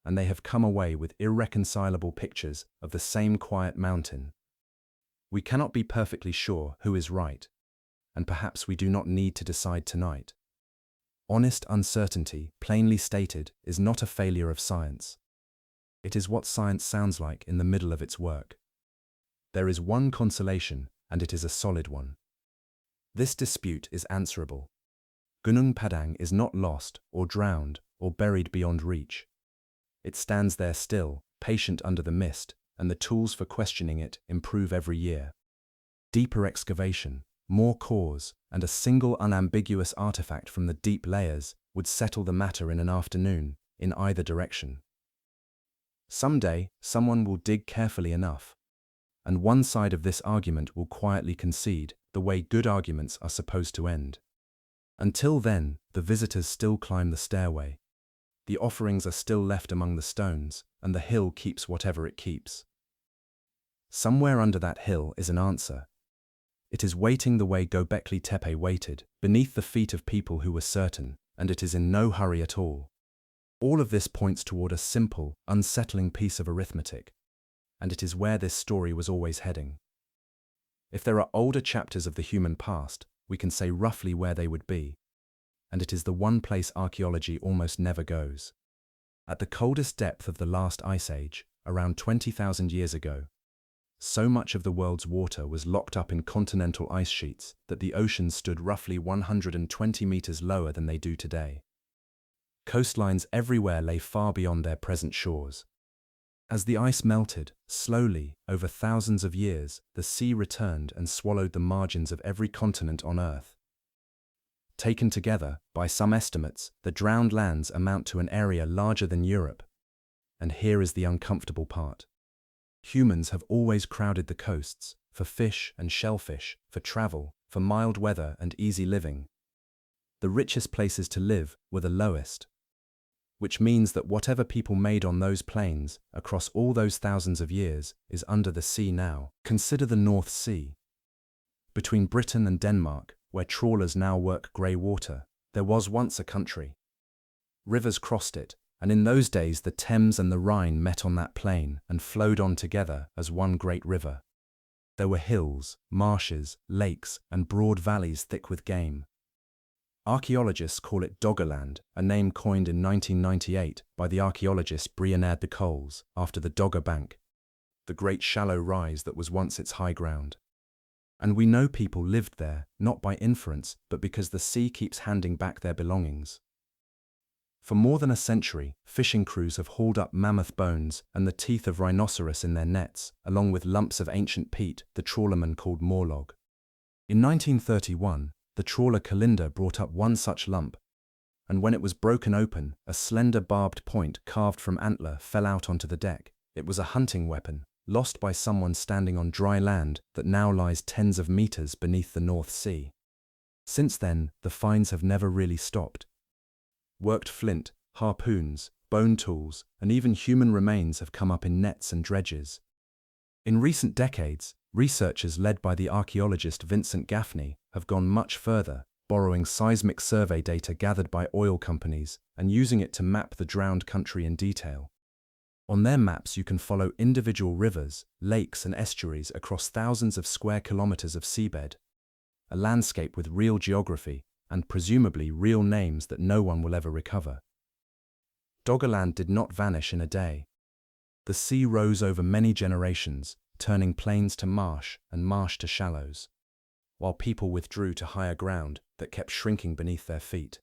and they have come away with irreconcilable pictures of the same quiet mountain. We cannot be perfectly sure who is right, and perhaps we do not need to decide tonight. Honest uncertainty, plainly stated, is not a failure of science. It is what science sounds like in the middle of its work. There is one consolation, and it is a solid one. This dispute is answerable. Gunung Padang is not lost or drowned or buried beyond reach. It stands there still, patient under the mist, and the tools for questioning it improve every year. Deeper excavation, more cores, and a single unambiguous artifact from the deep layers would settle the matter in an afternoon, in either direction. Someday, someone will dig carefully enough, and one side of this argument will quietly concede, the way good arguments are supposed to end. Until then, the visitors still climb the stairway. The offerings are still left among the stones, and the hill keeps whatever it keeps. Somewhere under that hill is an answer. It is waiting the way Göbekli Tepe waited, beneath the feet of people who were certain, and it is in no hurry at all. All of this points toward a simple, unsettling piece of arithmetic, and it is where this story was always heading. If there are older chapters of the human past, we can say roughly where they would be, and it is the one place archaeology almost never goes. At the coldest depth of the last ice age, around 20,000 years ago, so much of the world's water was locked up in continental ice sheets that the oceans stood roughly 120 meters lower than they do today. Coastlines everywhere lay far beyond their present shores. As the ice melted, slowly, over thousands of years, the sea returned and swallowed the margins of every continent on Earth. Taken together, by some estimates, the drowned lands amount to an area larger than Europe. And here is the uncomfortable part. Humans have always crowded the coasts, for fish and shellfish, for travel, for mild weather and easy living. The richest places to live were the lowest, which means that whatever people made on those plains, across all those thousands of years, is under the sea now. Consider the North Sea. Between Britain and Denmark, where trawlers now work grey water, there was once a country. Rivers crossed it, and in those days the Thames and the Rhine met on that plain and flowed on together as one great river. There were hills, marshes, lakes, and broad valleys thick with game. Archaeologists call it Doggerland, a name coined in 1998 by the archaeologist Brianad de Coles after the Dogger Bank, the great shallow rise that was once its high ground. And we know people lived there, not by inference, but because the sea keeps handing back their belongings. For more than a century, fishing crews have hauled up mammoth bones and the teeth of rhinoceros in their nets, along with lumps of ancient peat the trawlermen called morlog. In 1931, the trawler Kalinda brought up one such lump, and when it was broken open, a slender barbed point carved from antler fell out onto the deck. It was a hunting weapon, lost by someone standing on dry land that now lies tens of meters beneath the North Sea. Since then, the finds have never really stopped. Worked flint, harpoons, bone tools, and even human remains have come up in nets and dredges. In recent decades, researchers led by the archaeologist Vincent Gaffney have gone much further, borrowing seismic survey data gathered by oil companies and using it to map the drowned country in detail. On their maps you can follow individual rivers, lakes and estuaries across thousands of square kilometers of seabed. A landscape with real geography and presumably real names that no one will ever recover. Doggerland did not vanish in a day. The sea rose over many generations, turning plains to marsh and marsh to shallows, while people withdrew to higher ground that kept shrinking beneath their feet.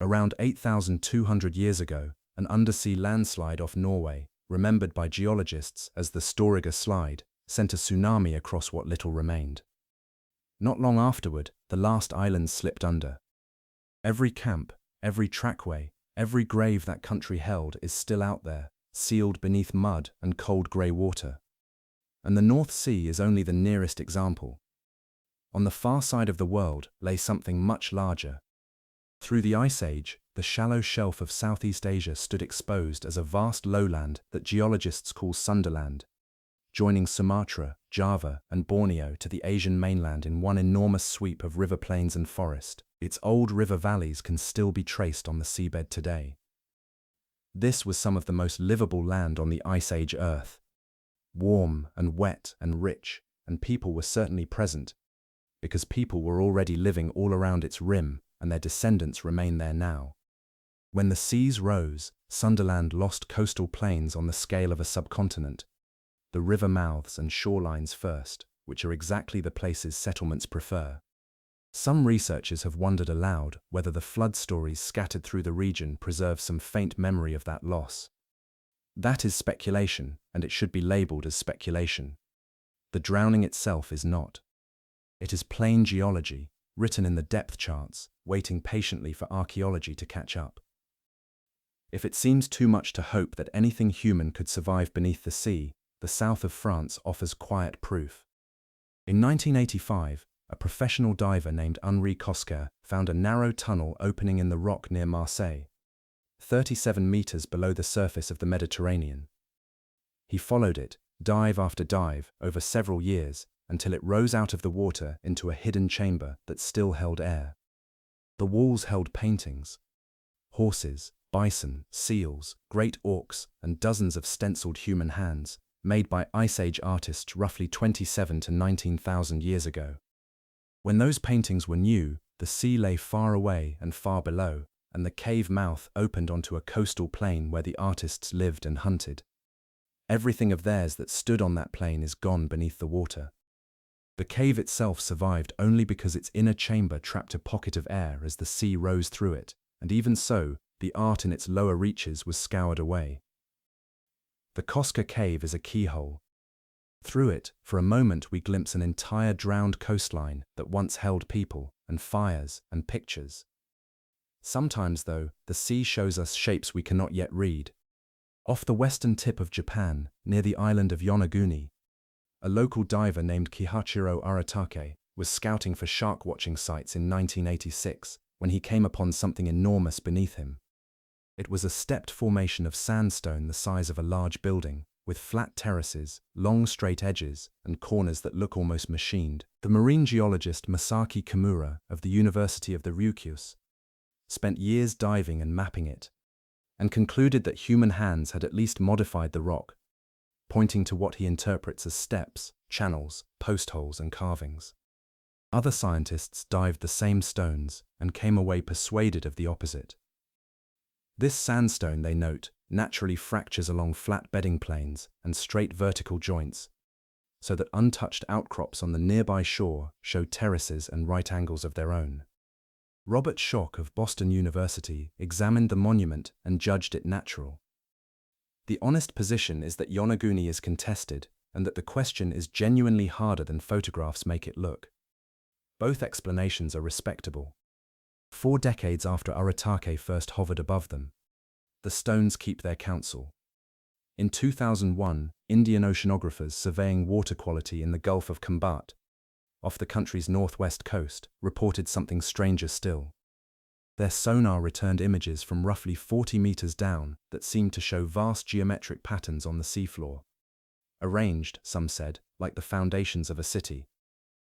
Around 8,200 years ago, an undersea landslide off Norway, remembered by geologists as the Storegga Slide, sent a tsunami across what little remained. Not long afterward, the last islands slipped under. Every camp, every trackway, every grave that country held is still out there, sealed beneath mud and cold grey water. And the North Sea is only the nearest example. On the far side of the world lay something much larger. Through the Ice Age, the shallow shelf of Southeast Asia stood exposed as a vast lowland that geologists call Sunderland, joining Sumatra, Java, and Borneo to the Asian mainland in one enormous sweep of river plains and forest. Its old river valleys can still be traced on the seabed today. This was some of the most livable land on the Ice Age Earth. Warm and wet and rich, and people were certainly present, because people were already living all around its rim, and their descendants remain there now. When the seas rose, Sunderland lost coastal plains on the scale of a subcontinent. The river mouths and shorelines first, which are exactly the places settlements prefer. Some researchers have wondered aloud whether the flood stories scattered through the region preserve some faint memory of that loss. That is speculation, and it should be labeled as speculation. The drowning itself is not. It is plain geology, written in the depth charts, waiting patiently for archaeology to catch up. If it seems too much to hope that anything human could survive beneath the sea, the south of France offers quiet proof. In 1985, a professional diver named Henri Cosquer found a narrow tunnel opening in the rock near Marseille, 37 meters below the surface of the Mediterranean. He followed it, dive after dive, over several years, until it rose out of the water into a hidden chamber that still held air. The walls held paintings. Horses, bison, seals, great auks, and dozens of stenciled human hands, made by Ice Age artists roughly 27 to 19,000 years ago. When those paintings were new, the sea lay far away and far below, and the cave mouth opened onto a coastal plain where the artists lived and hunted. Everything of theirs that stood on that plain is gone beneath the water. The cave itself survived only because its inner chamber trapped a pocket of air as the sea rose through it, and even so, the art in its lower reaches was scoured away. The Cosquer Cave is a keyhole. Through it, for a moment we glimpse an entire drowned coastline that once held people, and fires, and pictures. Sometimes, though, the sea shows us shapes we cannot yet read. Off the western tip of Japan, near the island of Yonaguni, a local diver named Kihachiro Aratake was scouting for shark-watching sites in 1986 when he came upon something enormous beneath him. It was a stepped formation of sandstone the size of a large building, with flat terraces, long straight edges, and corners that look almost machined. The marine geologist Masaki Kimura of the University of the Ryukyus spent years diving and mapping it, and concluded that human hands had at least modified the rock, pointing to what he interprets as steps, channels, post holes, and carvings. Other scientists dived the same stones and came away persuaded of the opposite. This sandstone, they note, naturally fractures along flat bedding planes and straight vertical joints, so that untouched outcrops on the nearby shore show terraces and right angles of their own. Robert Schoch of Boston University examined the monument and judged it natural. The honest position is that Yonaguni is contested and that the question is genuinely harder than photographs make it look. Both explanations are respectable. 4 decades after Aratake first hovered above them, the stones keep their counsel. In 2001, Indian oceanographers surveying water quality in the Gulf of Khambat, off the country's northwest coast, reported something stranger still. Their sonar returned images from roughly 40 meters down that seemed to show vast geometric patterns on the seafloor. Arranged, some said, like the foundations of a city.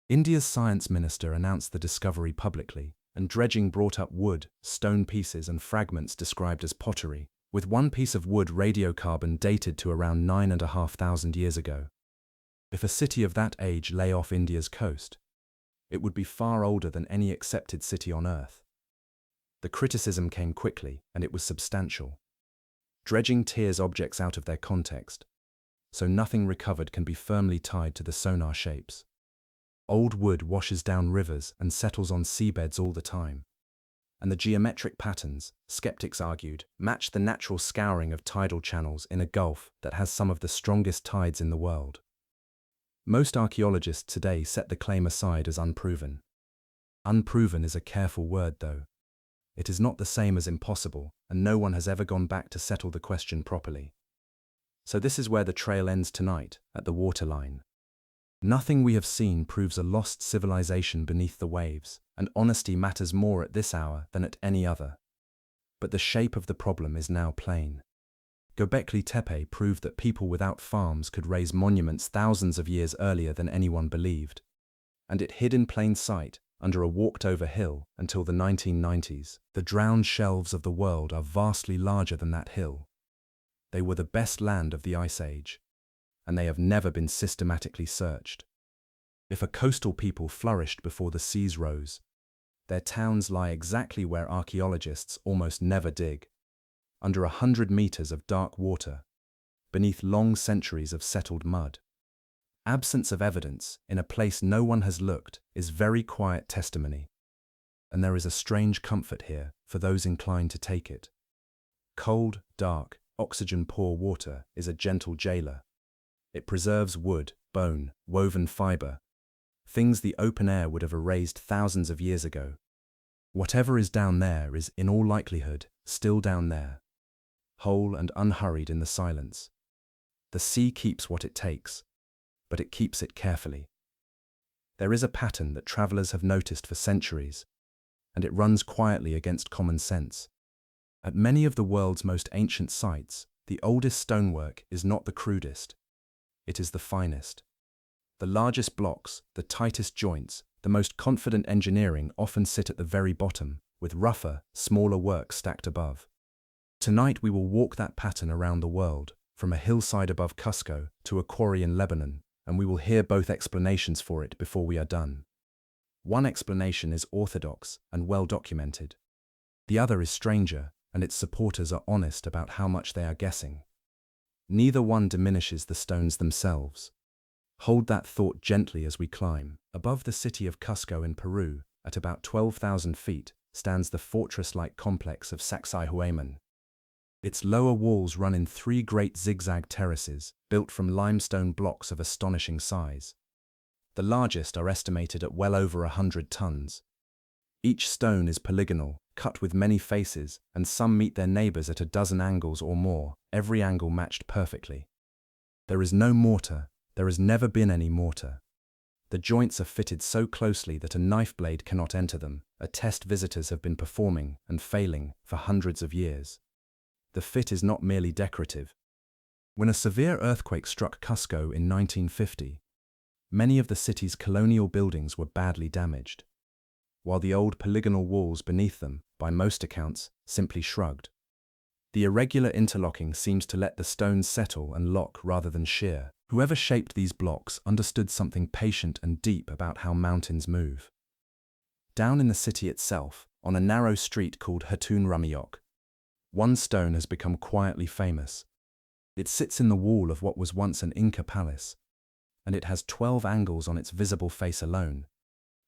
India's science minister announced the discovery publicly, and dredging brought up wood, stone pieces and fragments described as pottery, with one piece of wood radiocarbon dated to around 9,500 years ago. If a city of that age lay off India's coast, it would be far older than any accepted city on Earth. The criticism came quickly, and it was substantial. Dredging tears objects out of their context, so nothing recovered can be firmly tied to the sonar shapes. Old wood washes down rivers and settles on seabeds all the time. And the geometric patterns, skeptics argued, match the natural scouring of tidal channels in a gulf that has some of the strongest tides in the world. Most archaeologists today set the claim aside as unproven. Unproven is a careful word, though. It is not the same as impossible, and no one has ever gone back to settle the question properly. So this is where the trail ends tonight, at the waterline. Nothing we have seen proves a lost civilization beneath the waves, and honesty matters more at this hour than at any other. But the shape of the problem is now plain. Göbekli Tepe proved that people without farms could raise monuments thousands of years earlier than anyone believed. And it hid in plain sight, under a walked-over hill, until the 1990s. The drowned shelves of the world are vastly larger than that hill. They were the best land of the Ice Age, and they have never been systematically searched. If a coastal people flourished before the seas rose, their towns lie exactly where archaeologists almost never dig, under 100 meters of dark water, beneath long centuries of settled mud. Absence of evidence, in a place no one has looked, is very quiet testimony. And there is a strange comfort here for those inclined to take it. Cold, dark, oxygen-poor water is a gentle jailer. It preserves wood, bone, woven fiber, things the open air would have erased thousands of years ago. Whatever is down there is, in all likelihood, still down there, whole and unhurried in the silence. The sea keeps what it takes, but it keeps it carefully. There is a pattern that travelers have noticed for centuries, and it runs quietly against common sense. At many of the world's most ancient sites, the oldest stonework is not the crudest. It is the finest. The largest blocks, the tightest joints, the most confident engineering often sit at the very bottom, with rougher, smaller work stacked above. Tonight we will walk that pattern around the world, from a hillside above Cusco to a quarry in Lebanon, and we will hear both explanations for it before we are done. One explanation is orthodox and well documented. The other is stranger, and its supporters are honest about how much they are guessing. Neither one diminishes the stones themselves. Hold that thought gently as we climb. Above the city of Cusco in Peru, at about 12,000 feet, stands the fortress-like complex of Sacsayhuaman. Its lower walls run in 3 great zigzag terraces, built from limestone blocks of astonishing size. The largest are estimated at well over 100 tons. Each stone is polygonal, cut with many faces, and some meet their neighbors at a dozen angles or more, every angle matched perfectly. There is no mortar, there has never been any mortar. The joints are fitted so closely that a knife blade cannot enter them, a test visitors have been performing and failing for hundreds of years. The fit is not merely decorative. When a severe earthquake struck Cusco in 1950, many of the city's colonial buildings were badly damaged, while the old polygonal walls beneath them, by most accounts, simply shrugged. The irregular interlocking seems to let the stones settle and lock rather than shear. Whoever shaped these blocks understood something patient and deep about how mountains move. Down in the city itself, on a narrow street called Hatun Rumiyok, one stone has become quietly famous. It sits in the wall of what was once an Inca palace, and it has 12 angles on its visible face alone,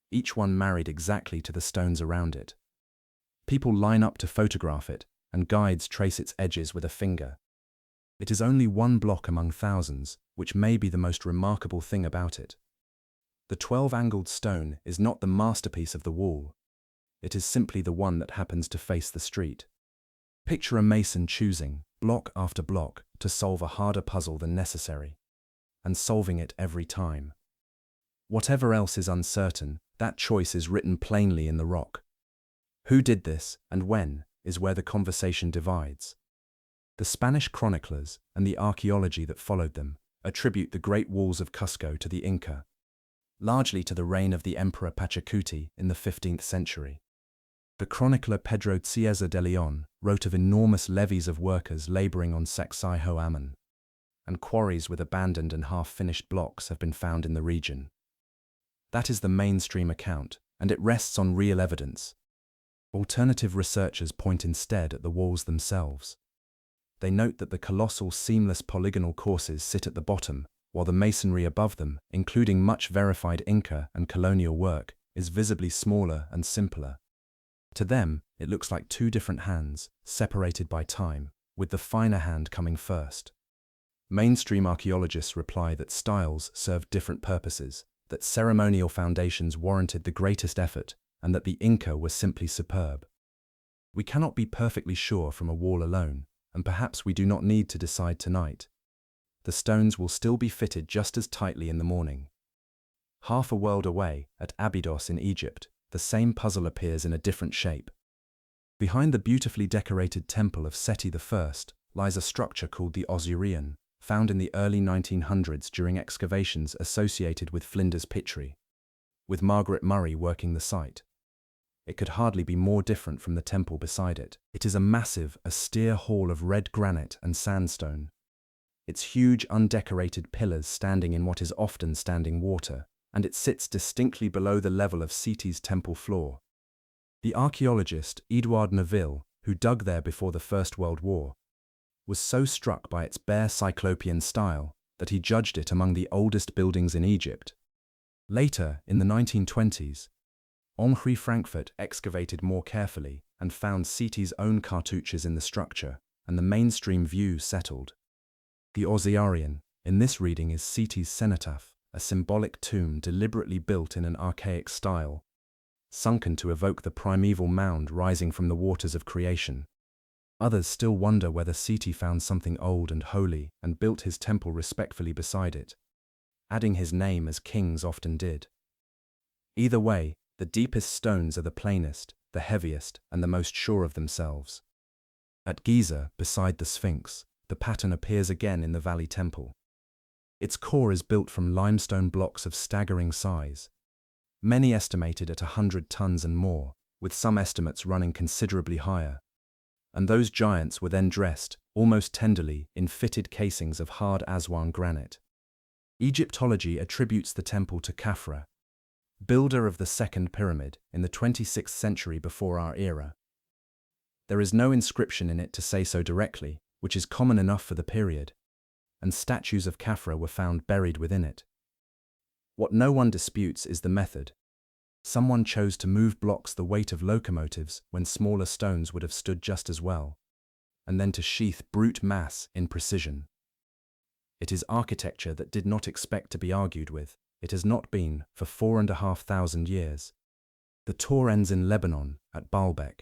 each one married exactly to the stones around it. People line up to photograph it, and guides trace its edges with a finger. It is only one block among thousands, which may be the most remarkable thing about it. The 12-angled stone is not the masterpiece of the wall. It is simply the one that happens to face the street. Picture a mason choosing, block after block, to solve a harder puzzle than necessary. and solving it every time. Whatever else is uncertain, that choice is written plainly in the rock. Who did this, and when, is where the conversation divides. The Spanish chroniclers, and the archaeology that followed them, attribute the Great Walls of Cusco to the Inca, largely to the reign of the Emperor Pachacuti in the 15th century. The chronicler Pedro Cieza de Leon wrote of enormous levies of workers laboring on Sacsayhuaman, and quarries with abandoned and half-finished blocks have been found in the region. That is the mainstream account, and it rests on real evidence. Alternative researchers point instead at the walls themselves. They note that the colossal seamless polygonal courses sit at the bottom, while the masonry above them, including much verified Inca and colonial work, is visibly smaller and simpler. To them, it looks like two different hands, separated by time, with the finer hand coming first. Mainstream archaeologists reply that styles served different purposes, that ceremonial foundations warranted the greatest effort, and that the Inca were simply superb. We cannot be perfectly sure from a wall alone, and perhaps we do not need to decide tonight. The stones will still be fitted just as tightly in the morning. Half a world away, at Abydos in Egypt, the same puzzle appears in a different shape. Behind the beautifully decorated temple of Seti I lies a structure called the Osirian, found in the early 1900s during excavations associated with Flinders Petrie, with Margaret Murray working the site. It could hardly be more different from the temple beside it. It is a massive, austere hall of red granite and sandstone, its huge undecorated pillars standing in what is often standing water, and it sits distinctly below the level of Seti's temple floor. The archaeologist Edouard Neville, who dug there before the First World War, was so struck by its bare cyclopean style that he judged it among the oldest buildings in Egypt. Later, in the 1920s, Henri Frankfurt excavated more carefully and found Seti's own cartouches in the structure, and the mainstream view settled. The Osirian, in this reading, is Seti's cenotaph, a symbolic tomb deliberately built in an archaic style, sunken to evoke the primeval mound rising from the waters of creation. Others still wonder whether Seti found something old and holy and built his temple respectfully beside it, adding his name as kings often did. Either way, the deepest stones are the plainest, the heaviest, and the most sure of themselves. At Giza, beside the Sphinx, the pattern appears again in the Valley Temple. Its core is built from limestone blocks of staggering size, many estimated at 100 tons and more, with some estimates running considerably higher. And those giants were then dressed, almost tenderly, in fitted casings of hard Aswan granite. Egyptology attributes the temple to Khafra, builder of the second pyramid in the 26th century before our era. There is no inscription in it to say so directly, which is common enough for the period, and statues of Khafra were found buried within it. What no one disputes is the method. Someone chose to move blocks the weight of locomotives when smaller stones would have stood just as well, and then to sheath brute mass in precision. It is architecture that did not expect to be argued with. It has not been for 4,500 years. The tour ends in Lebanon, at Baalbek,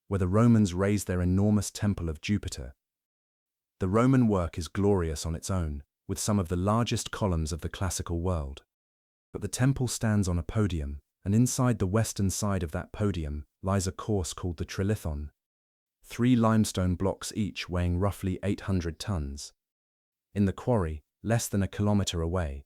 where the Romans raised their enormous temple of Jupiter. The Roman work is glorious on its own, with some of the largest columns of the classical world. But the temple stands on a podium, and inside the western side of that podium lies a course called the Trilithon, 3 limestone blocks each weighing roughly 800 tons. In the quarry, less than a kilometer away,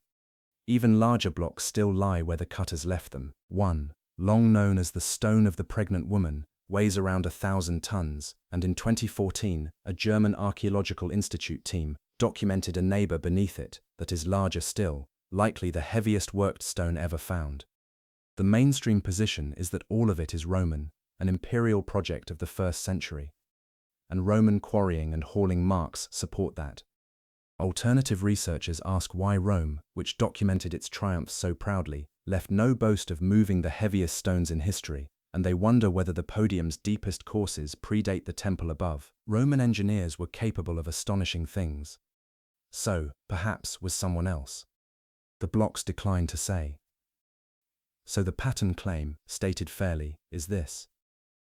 even larger blocks still lie where the cutters left them. One, long known as the Stone of the Pregnant Woman, weighs around 1,000 tons, and in 2014, a German Archaeological Institute team documented a neighbor beneath it that is larger still, likely the heaviest worked stone ever found. The mainstream position is that all of it is Roman, an imperial project of the 1st century, and Roman quarrying and hauling marks support that. Alternative researchers ask why Rome, which documented its triumphs so proudly, left no boast of moving the heaviest stones in history, and they wonder whether the podium's deepest courses predate the temple above. Roman engineers were capable of astonishing things. So, perhaps, was someone else. The blocks decline to say. So the pattern claim, stated fairly, is this.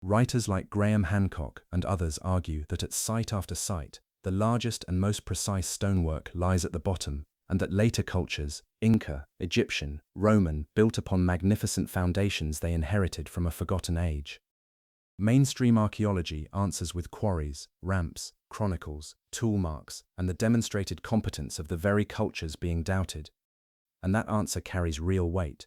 Writers like Graham Hancock and others argue that at site after site, the largest and most precise stonework lies at the bottom, and that later cultures, Inca, Egyptian, Roman, built upon magnificent foundations they inherited from a forgotten age. Mainstream archaeology answers with quarries, ramps, chronicles, tool marks, and the demonstrated competence of the very cultures being doubted. And that answer carries real weight.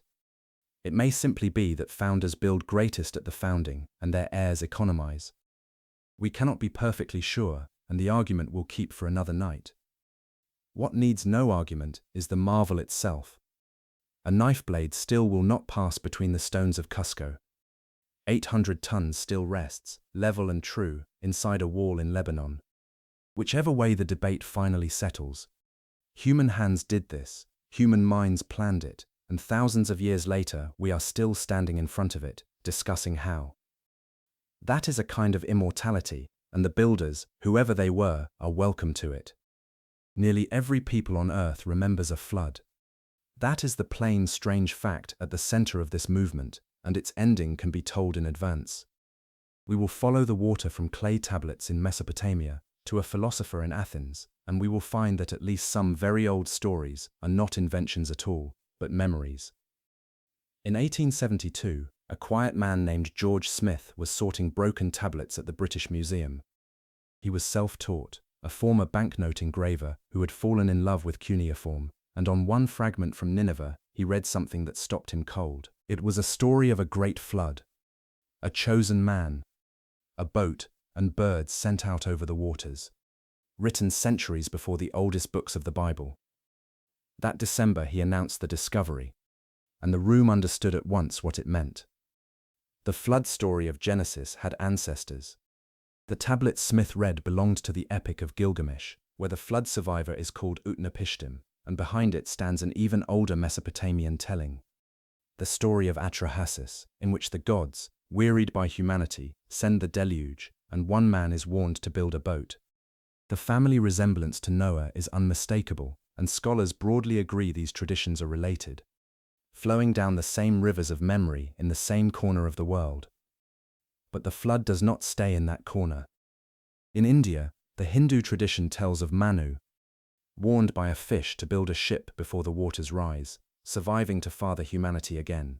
It may simply be that founders build greatest at the founding, and their heirs economize. We cannot be perfectly sure, and the argument will keep for another night. What needs no argument is the marvel itself. A knife blade still will not pass between the stones of Cusco. 800 tons still rests, level and true, inside a wall in Lebanon. Whichever way the debate finally settles, human hands did this, human minds planned it, and thousands of years later we are still standing in front of it, discussing how. That is a kind of immortality, and the builders, whoever they were, are welcome to it. Nearly every people on Earth remembers a flood. That is the plain, strange fact at the center of this movement, and its ending can be told in advance. We will follow the water from clay tablets in Mesopotamia to a philosopher in Athens, and we will find that at least some very old stories are not inventions at all, but memories. In 1872, a quiet man named George Smith was sorting broken tablets at the British Museum. He was self-taught, a former banknote engraver who had fallen in love with cuneiform, and on one fragment from Nineveh, he read something that stopped him cold. It was a story of a great flood, a chosen man, a boat, and birds sent out over the waters, written centuries before the oldest books of the Bible. That December he announced the discovery, and the room understood at once what it meant. The flood story of Genesis had ancestors. The tablet Smith read belonged to the Epic of Gilgamesh, where the flood survivor is called Utnapishtim, and behind it stands an even older Mesopotamian telling. The story of Atrahasis, in which the gods, wearied by humanity, send the deluge, and one man is warned to build a boat. The family resemblance to Noah is unmistakable, and scholars broadly agree these traditions are related, flowing down the same rivers of memory in the same corner of the world. But the flood does not stay in that corner. In India, the Hindu tradition tells of Manu, warned by a fish to build a ship before the waters rise, surviving to father humanity again.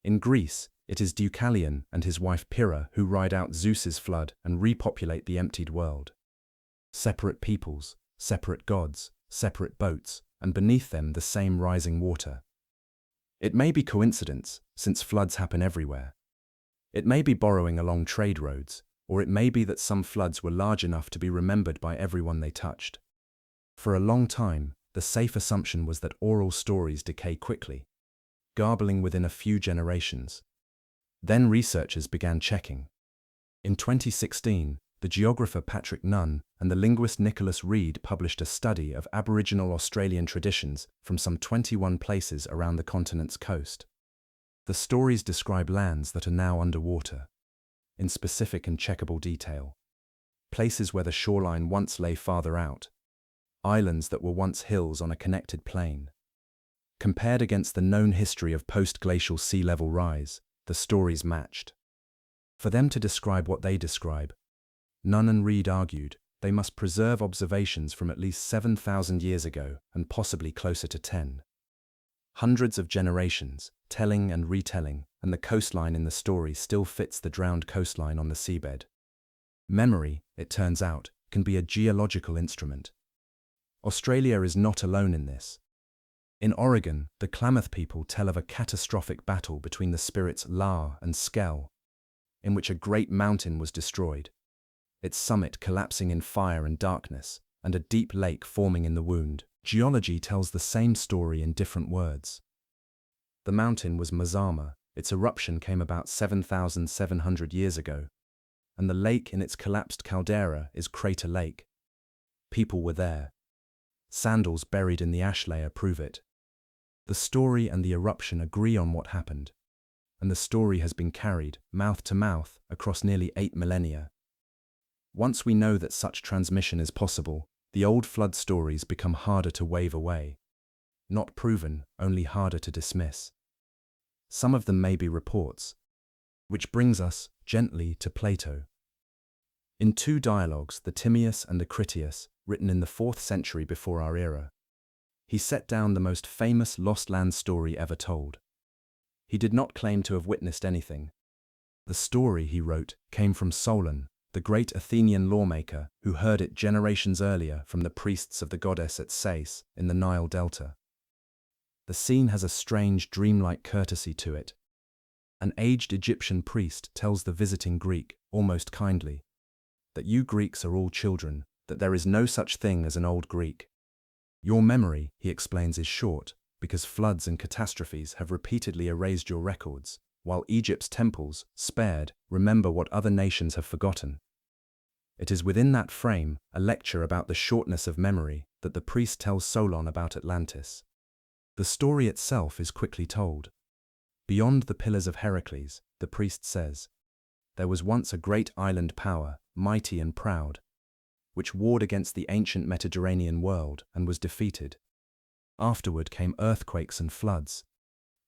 In Greece, it is Deucalion and his wife Pyrrha who ride out Zeus's flood and repopulate the emptied world. Separate peoples, separate gods, separate boats, and beneath them the same rising water. It may be coincidence, since floods happen everywhere. It may be borrowing along trade roads, or it may be that some floods were large enough to be remembered by everyone they touched. For a long time, the safe assumption was that oral stories decay quickly, garbling within a few generations. Then researchers began checking. In 2016, the geographer Patrick Nunn and the linguist Nicholas Reed published a study of Aboriginal Australian traditions from some 21 places around the continent's coast. The stories describe lands that are now underwater, in specific and checkable detail. Places where the shoreline once lay farther out. Islands that were once hills on a connected plain. Compared against the known history of post-glacial sea level rise, the stories matched. For them to describe what they describe, Nunn and Reed argued, they must preserve observations from at least 7,000 years ago and possibly closer to 10. Hundreds of generations, telling and retelling, and the coastline in the story still fits the drowned coastline on the seabed. Memory, it turns out, can be a geological instrument. Australia is not alone in this. In Oregon, the Klamath people tell of a catastrophic battle between the spirits La and Skell, in which a great mountain was destroyed, its summit collapsing in fire and darkness, and a deep lake forming in the wound. Geology tells the same story in different words. The mountain was Mazama, its eruption came about 7,700 years ago, and the lake in its collapsed caldera is Crater Lake. People were there. Sandals buried in the ash layer prove it. The story and the eruption agree on what happened, and the story has been carried, mouth to mouth, across nearly 8 millennia. Once we know that such transmission is possible, the old flood stories become harder to wave away. Not proven, only harder to dismiss. Some of them may be reports. Which brings us, gently, to Plato. In two dialogues, the Timaeus and the Critias, written in the 4th century before our era, he set down the most famous lost land story ever told. He did not claim to have witnessed anything. The story, he wrote, came from Solon, the great Athenian lawmaker who heard it generations earlier from the priests of the goddess at Sais in the Nile Delta. The scene has a strange, dreamlike courtesy to it. An aged Egyptian priest tells the visiting Greek, almost kindly, that you Greeks are all children, that there is no such thing as an old Greek. Your memory, he explains, is short, because floods and catastrophes have repeatedly erased your records, while Egypt's temples, spared, remember what other nations have forgotten. It is within that frame, a lecture about the shortness of memory, that the priest tells Solon about Atlantis. The story itself is quickly told. Beyond the Pillars of Heracles, the priest says, there was once a great island power, mighty and proud, which warred against the ancient Mediterranean world and was defeated. Afterward came earthquakes and floods,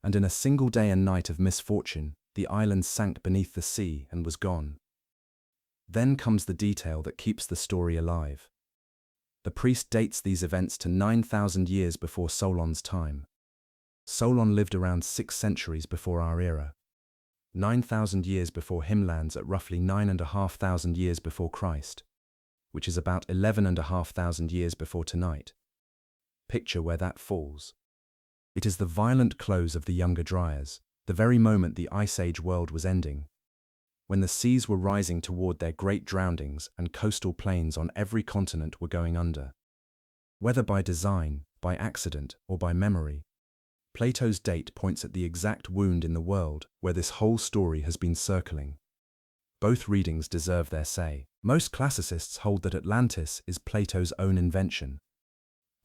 and in a single day and night of misfortune, the island sank beneath the sea and was gone. Then comes the detail that keeps the story alive. The priest dates these events to 9,000 years before Solon's time. Solon lived around 6 centuries before our era. 9,000 years before him lands at roughly 9,500 years before Christ, which is about 11,500 years before tonight. Picture where that falls. It is the violent close of the Younger Dryas, the very moment the Ice Age world was ending, when the seas were rising toward their great drownings and coastal plains on every continent were going under. Whether by design, by accident, or by memory, Plato's date points at the exact wound in the world where this whole story has been circling. Both readings deserve their say. Most classicists hold that Atlantis is Plato's own invention,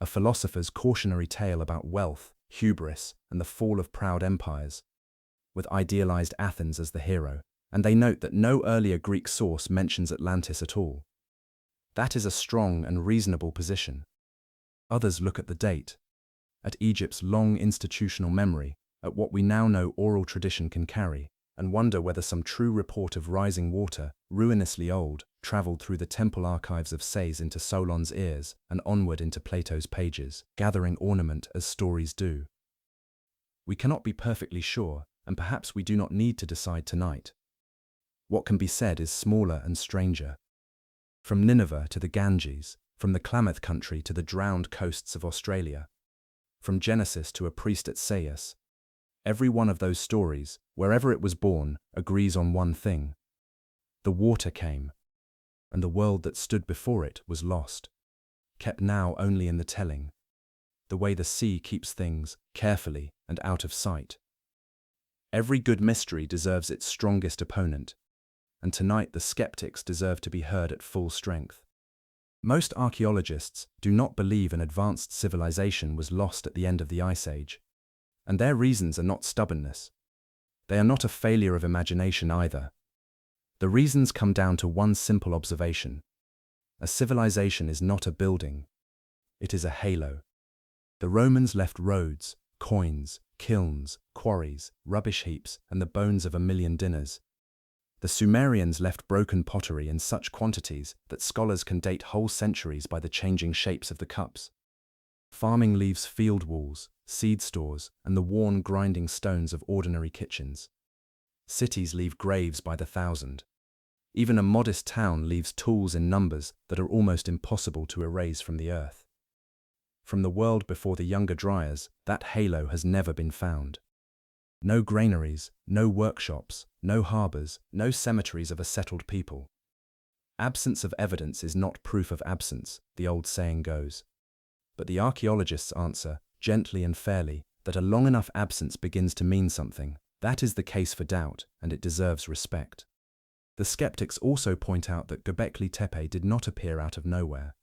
a philosopher's cautionary tale about wealth, hubris, and the fall of proud empires, with idealized Athens as the hero, and they note that no earlier Greek source mentions Atlantis at all. That is a strong and reasonable position. Others look at the date, at Egypt's long institutional memory, at what we now know oral tradition can carry, and wonder whether some true report of rising water, ruinously old, traveled through the temple archives of Sais into Solon's ears and onward into Plato's pages, gathering ornament as stories do. We cannot be perfectly sure, and perhaps we do not need to decide tonight. What can be said is smaller and stranger. From Nineveh to the Ganges, from the Klamath country to the drowned coasts of Australia, from Genesis to a priest at Sais, every one of those stories, wherever it was born, agrees on one thing. The water came, and the world that stood before it was lost, kept now only in the telling, the way the sea keeps things, carefully and out of sight. Every good mystery deserves its strongest opponent, and tonight the skeptics deserve to be heard at full strength. Most archaeologists do not believe an advanced civilization was lost at the end of the Ice Age, and their reasons are not stubbornness. They are not a failure of imagination either. The reasons come down to one simple observation. A civilization is not a building. It is a halo. The Romans left roads, coins, kilns, quarries, rubbish heaps, and the bones of 1,000,000 dinners. The Sumerians left broken pottery in such quantities that scholars can date whole centuries by the changing shapes of the cups. Farming leaves field walls, seed stores, and the worn grinding stones of ordinary kitchens. Cities leave graves by the thousand. Even a modest town leaves tools in numbers that are almost impossible to erase from the earth. From the world before the Younger Dryas, that halo has never been found. No granaries, no workshops, no harbors, no cemeteries of a settled people. Absence of evidence is not proof of absence, the old saying goes. But the archaeologists answer, gently and fairly, that a long enough absence begins to mean something. That is the case for doubt, and it deserves respect. The skeptics also point out that Göbekli Tepe did not appear out of nowhere.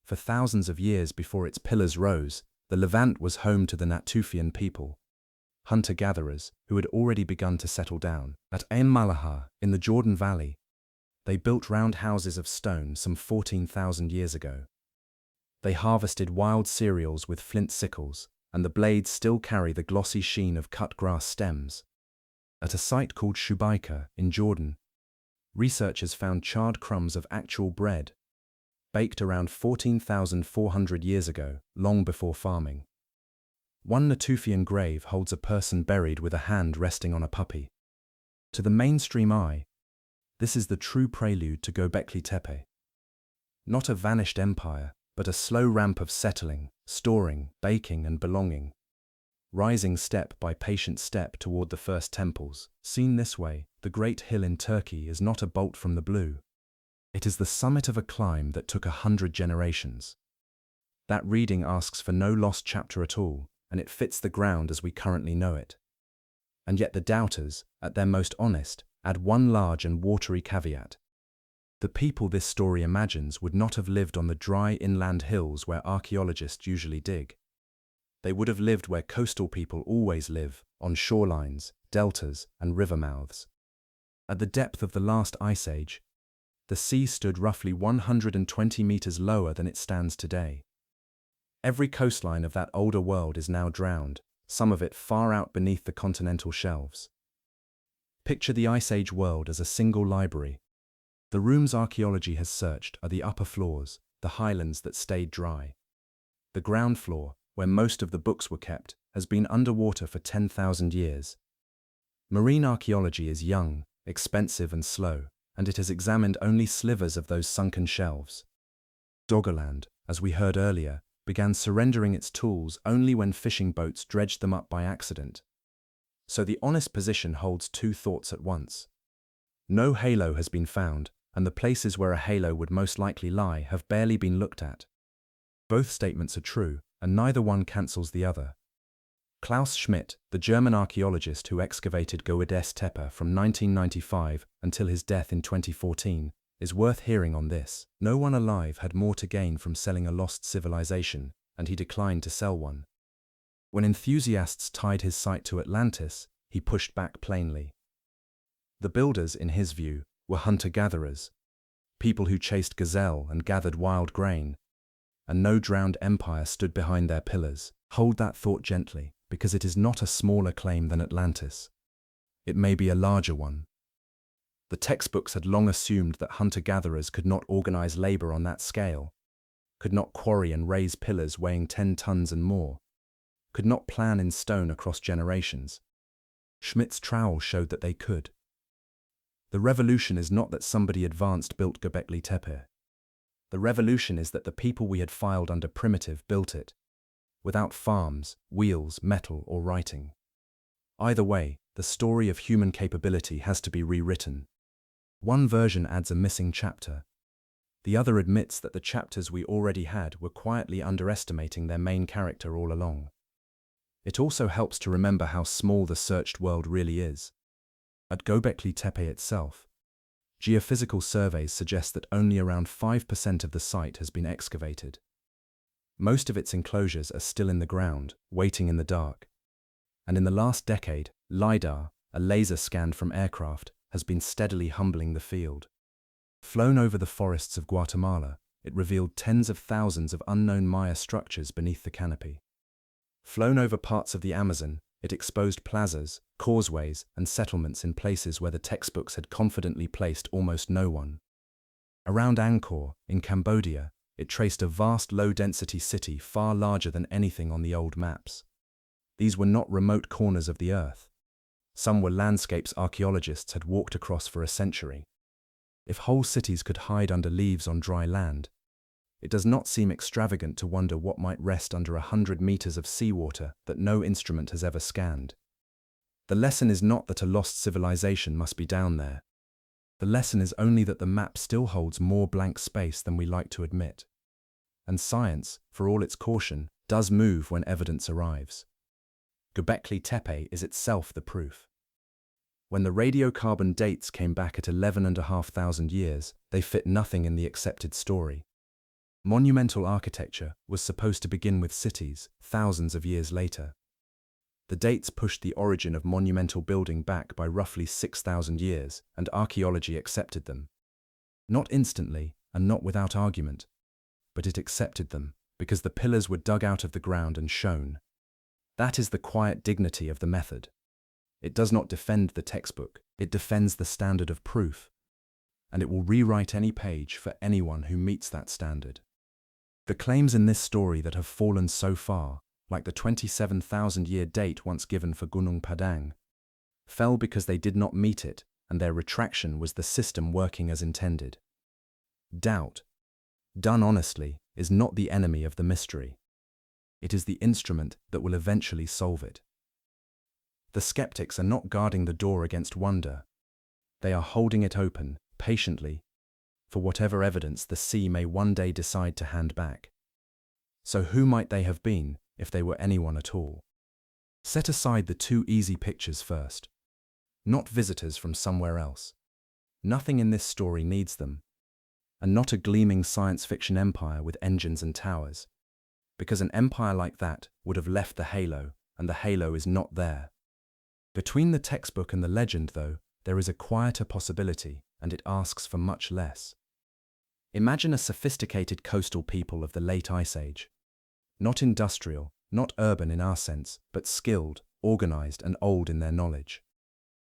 For thousands of years before its pillars rose, the Levant was home to the Natufian people, hunter-gatherers who had already begun to settle down. At Ain Malaha, in the Jordan Valley, they built round houses of stone some 14,000 years ago. They harvested wild cereals with flint sickles, and the blades still carry the glossy sheen of cut grass stems. At a site called Shubaika in Jordan, researchers found charred crumbs of actual bread, baked around 14,400 years ago, long before farming. One Natufian grave holds a person buried with a hand resting on a puppy. To the mainstream eye, this is the true prelude to Göbekli Tepe. Not a vanished empire, but a slow ramp of settling, storing, baking, and belonging. Rising step by patient step toward the first temples. Seen this way, the Great Hill in Turkey is not a bolt from the blue. It is the summit of a climb that took 100 generations. That reading asks for no lost chapter at all, and it fits the ground as we currently know it. And yet the doubters, at their most honest, add one large and watery caveat. The people this story imagines would not have lived on the dry inland hills where archaeologists usually dig. They would have lived where coastal people always live, on shorelines, deltas, and river mouths. At the depth of the last ice age, the sea stood roughly 120 meters lower than it stands today. Every coastline of that older world is now drowned, some of it far out beneath the continental shelves. Picture the Ice Age world as a single library. The rooms archaeology has searched are the upper floors, the highlands that stayed dry. The ground floor, where most of the books were kept, has been underwater for 10,000 years. Marine archaeology is young, expensive and slow, and it has examined only slivers of those sunken shelves. Doggerland, as we heard earlier, began surrendering its tools only when fishing boats dredged them up by accident. So the honest position holds two thoughts at once. No halo has been found, and the places where a halo would most likely lie have barely been looked at. Both statements are true, and neither one cancels the other. Klaus Schmidt, the German archaeologist who excavated Göbekli Tepe from 1995 until his death in 2014, is worth hearing on this. No one alive had more to gain from selling a lost civilization, and he declined to sell one. When enthusiasts tied his site to Atlantis, he pushed back plainly. The builders, in his view, were hunter-gatherers, people who chased gazelle and gathered wild grain, and no drowned empire stood behind their pillars. Hold that thought gently, because it is not a smaller claim than Atlantis. It may be a larger one. The textbooks had long assumed that hunter-gatherers could not organize labor on that scale, could not quarry and raise pillars weighing 10 tons and more, could not plan in stone across generations. Schmidt's trowel showed that they could. The revolution is not that somebody advanced built Göbekli Tepe. The revolution is that the people we had filed under primitive built it, without farms, wheels, metal, or writing. Either way, the story of human capability has to be rewritten. One version adds a missing chapter. The other admits that the chapters we already had were quietly underestimating their main character all along. It also helps to remember how small the searched world really is. At Göbekli Tepe itself, geophysical surveys suggest that only around 5% of the site has been excavated. Most of its enclosures are still in the ground, waiting in the dark. And in the last decade, LiDAR, a laser scanned from aircraft, has been steadily humbling the field. Flown over the forests of Guatemala, it revealed tens of thousands of unknown Maya structures beneath the canopy. Flown over parts of the Amazon, it exposed plazas, causeways, and settlements in places where the textbooks had confidently placed almost no one. Around Angkor, in Cambodia, it traced a vast low-density city far larger than anything on the old maps. These were not remote corners of the earth. Some were landscapes archaeologists had walked across for a century. If whole cities could hide under leaves on dry land, it does not seem extravagant to wonder what might rest under 100 meters of seawater that no instrument has ever scanned. The lesson is not that a lost civilization must be down there. The lesson is only that the map still holds more blank space than we like to admit. And science, for all its caution, does move when evidence arrives. Göbekli Tepe is itself the proof. When the radiocarbon dates came back at 11,500 years, they fit nothing in the accepted story. Monumental architecture was supposed to begin with cities, thousands of years later. The dates pushed the origin of monumental building back by roughly 6,000 years, and archaeology accepted them. Not instantly, and not without argument, but it accepted them, because the pillars were dug out of the ground and shown. That is the quiet dignity of the method. It does not defend the textbook, it defends the standard of proof. and it will rewrite any page for anyone who meets that standard. The claims in this story that have fallen so far, like the 27,000-year date once given for Gunung Padang, fell because they did not meet it, and their retraction was the system working as intended. Doubt, done honestly, is not the enemy of the mystery. It is the instrument that will eventually solve it. The skeptics are not guarding the door against wonder. They are holding it open, patiently, for whatever evidence the sea may one day decide to hand back. So who might they have been, if they were anyone at all? Set aside the two easy pictures first. Not visitors from somewhere else. Nothing in this story needs them. And not a gleaming science fiction empire with engines and towers. Because an empire like that would have left the halo, and the halo is not there. Between the textbook and the legend, though, there is a quieter possibility, and it asks for much less. Imagine a sophisticated coastal people of the late Ice Age. Not industrial, not urban in our sense, but skilled, organized, and old in their knowledge.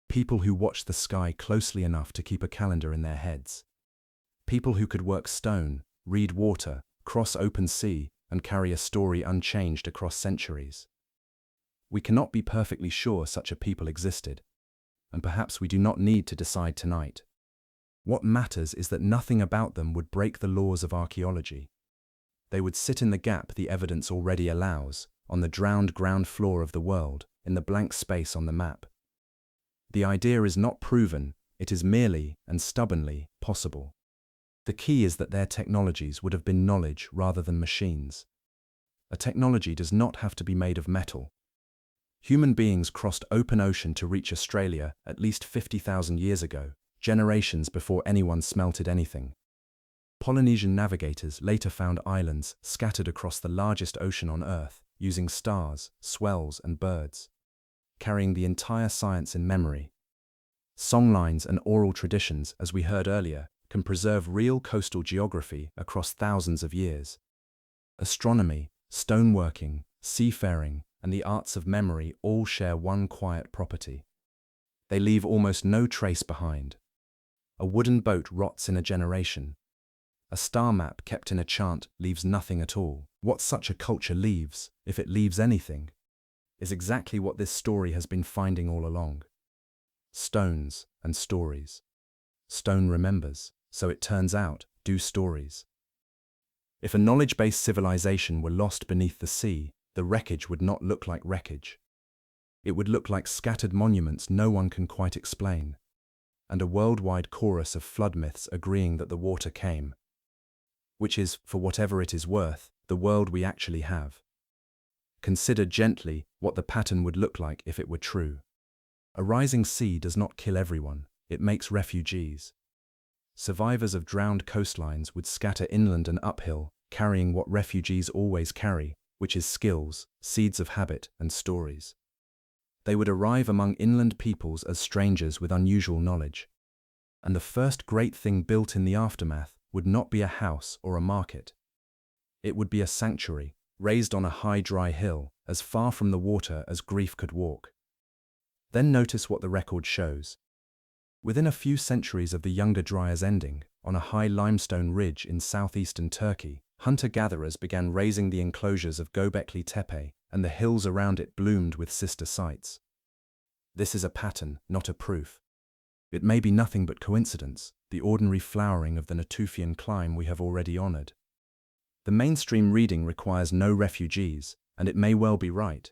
People who watch the sky closely enough to keep a calendar in their heads. People who could work stone, read water, cross open sea, and carry a story unchanged across centuries. We cannot be perfectly sure such a people existed, and perhaps we do not need to decide tonight. What matters is that nothing about them would break the laws of archaeology. They would sit in the gap the evidence already allows, on the drowned ground floor of the world, in the blank space on the map. The idea is not proven, it is merely, and stubbornly, possible. The key is that their technologies would have been knowledge rather than machines. A technology does not have to be made of metal. Human beings crossed open ocean to reach Australia at least 50,000 years ago, generations before anyone smelted anything. Polynesian navigators later found islands scattered across the largest ocean on Earth, using stars, swells, and birds, carrying the entire science in memory. Songlines and oral traditions, as we heard earlier, can preserve real coastal geography across thousands of years. Astronomy, stoneworking, seafaring, and the arts of memory all share one quiet property. They leave almost no trace behind. A wooden boat rots in a generation. A star map kept in a chant leaves nothing at all. What such a culture leaves, if it leaves anything, is exactly what this story has been finding all along. Stones and stories. Stone remembers, so it turns out, do stories. If a knowledge-based civilization were lost beneath the sea, the wreckage would not look like wreckage. It would look like scattered monuments no one can quite explain, and a worldwide chorus of flood myths agreeing that the water came. Which is, for whatever it is worth, the world we actually have. Consider gently what the pattern would look like if it were true. A rising sea does not kill everyone, it makes refugees. Survivors of drowned coastlines would scatter inland and uphill, carrying what refugees always carry, which is skills, seeds of habit, and stories. They would arrive among inland peoples as strangers with unusual knowledge. And the first great thing built in the aftermath would not be a house or a market. It would be a sanctuary, raised on a high dry hill, as far from the water as grief could walk. Then notice what the record shows. Within a few centuries of the younger Dryas ending, on a high limestone ridge in southeastern Turkey, hunter-gatherers began raising the enclosures of Göbekli Tepe, and the hills around it bloomed with sister sites. This is a pattern, not a proof. It may be nothing but coincidence, the ordinary flowering of the Natufian climb we have already honored. The mainstream reading requires no refugees, and it may well be right.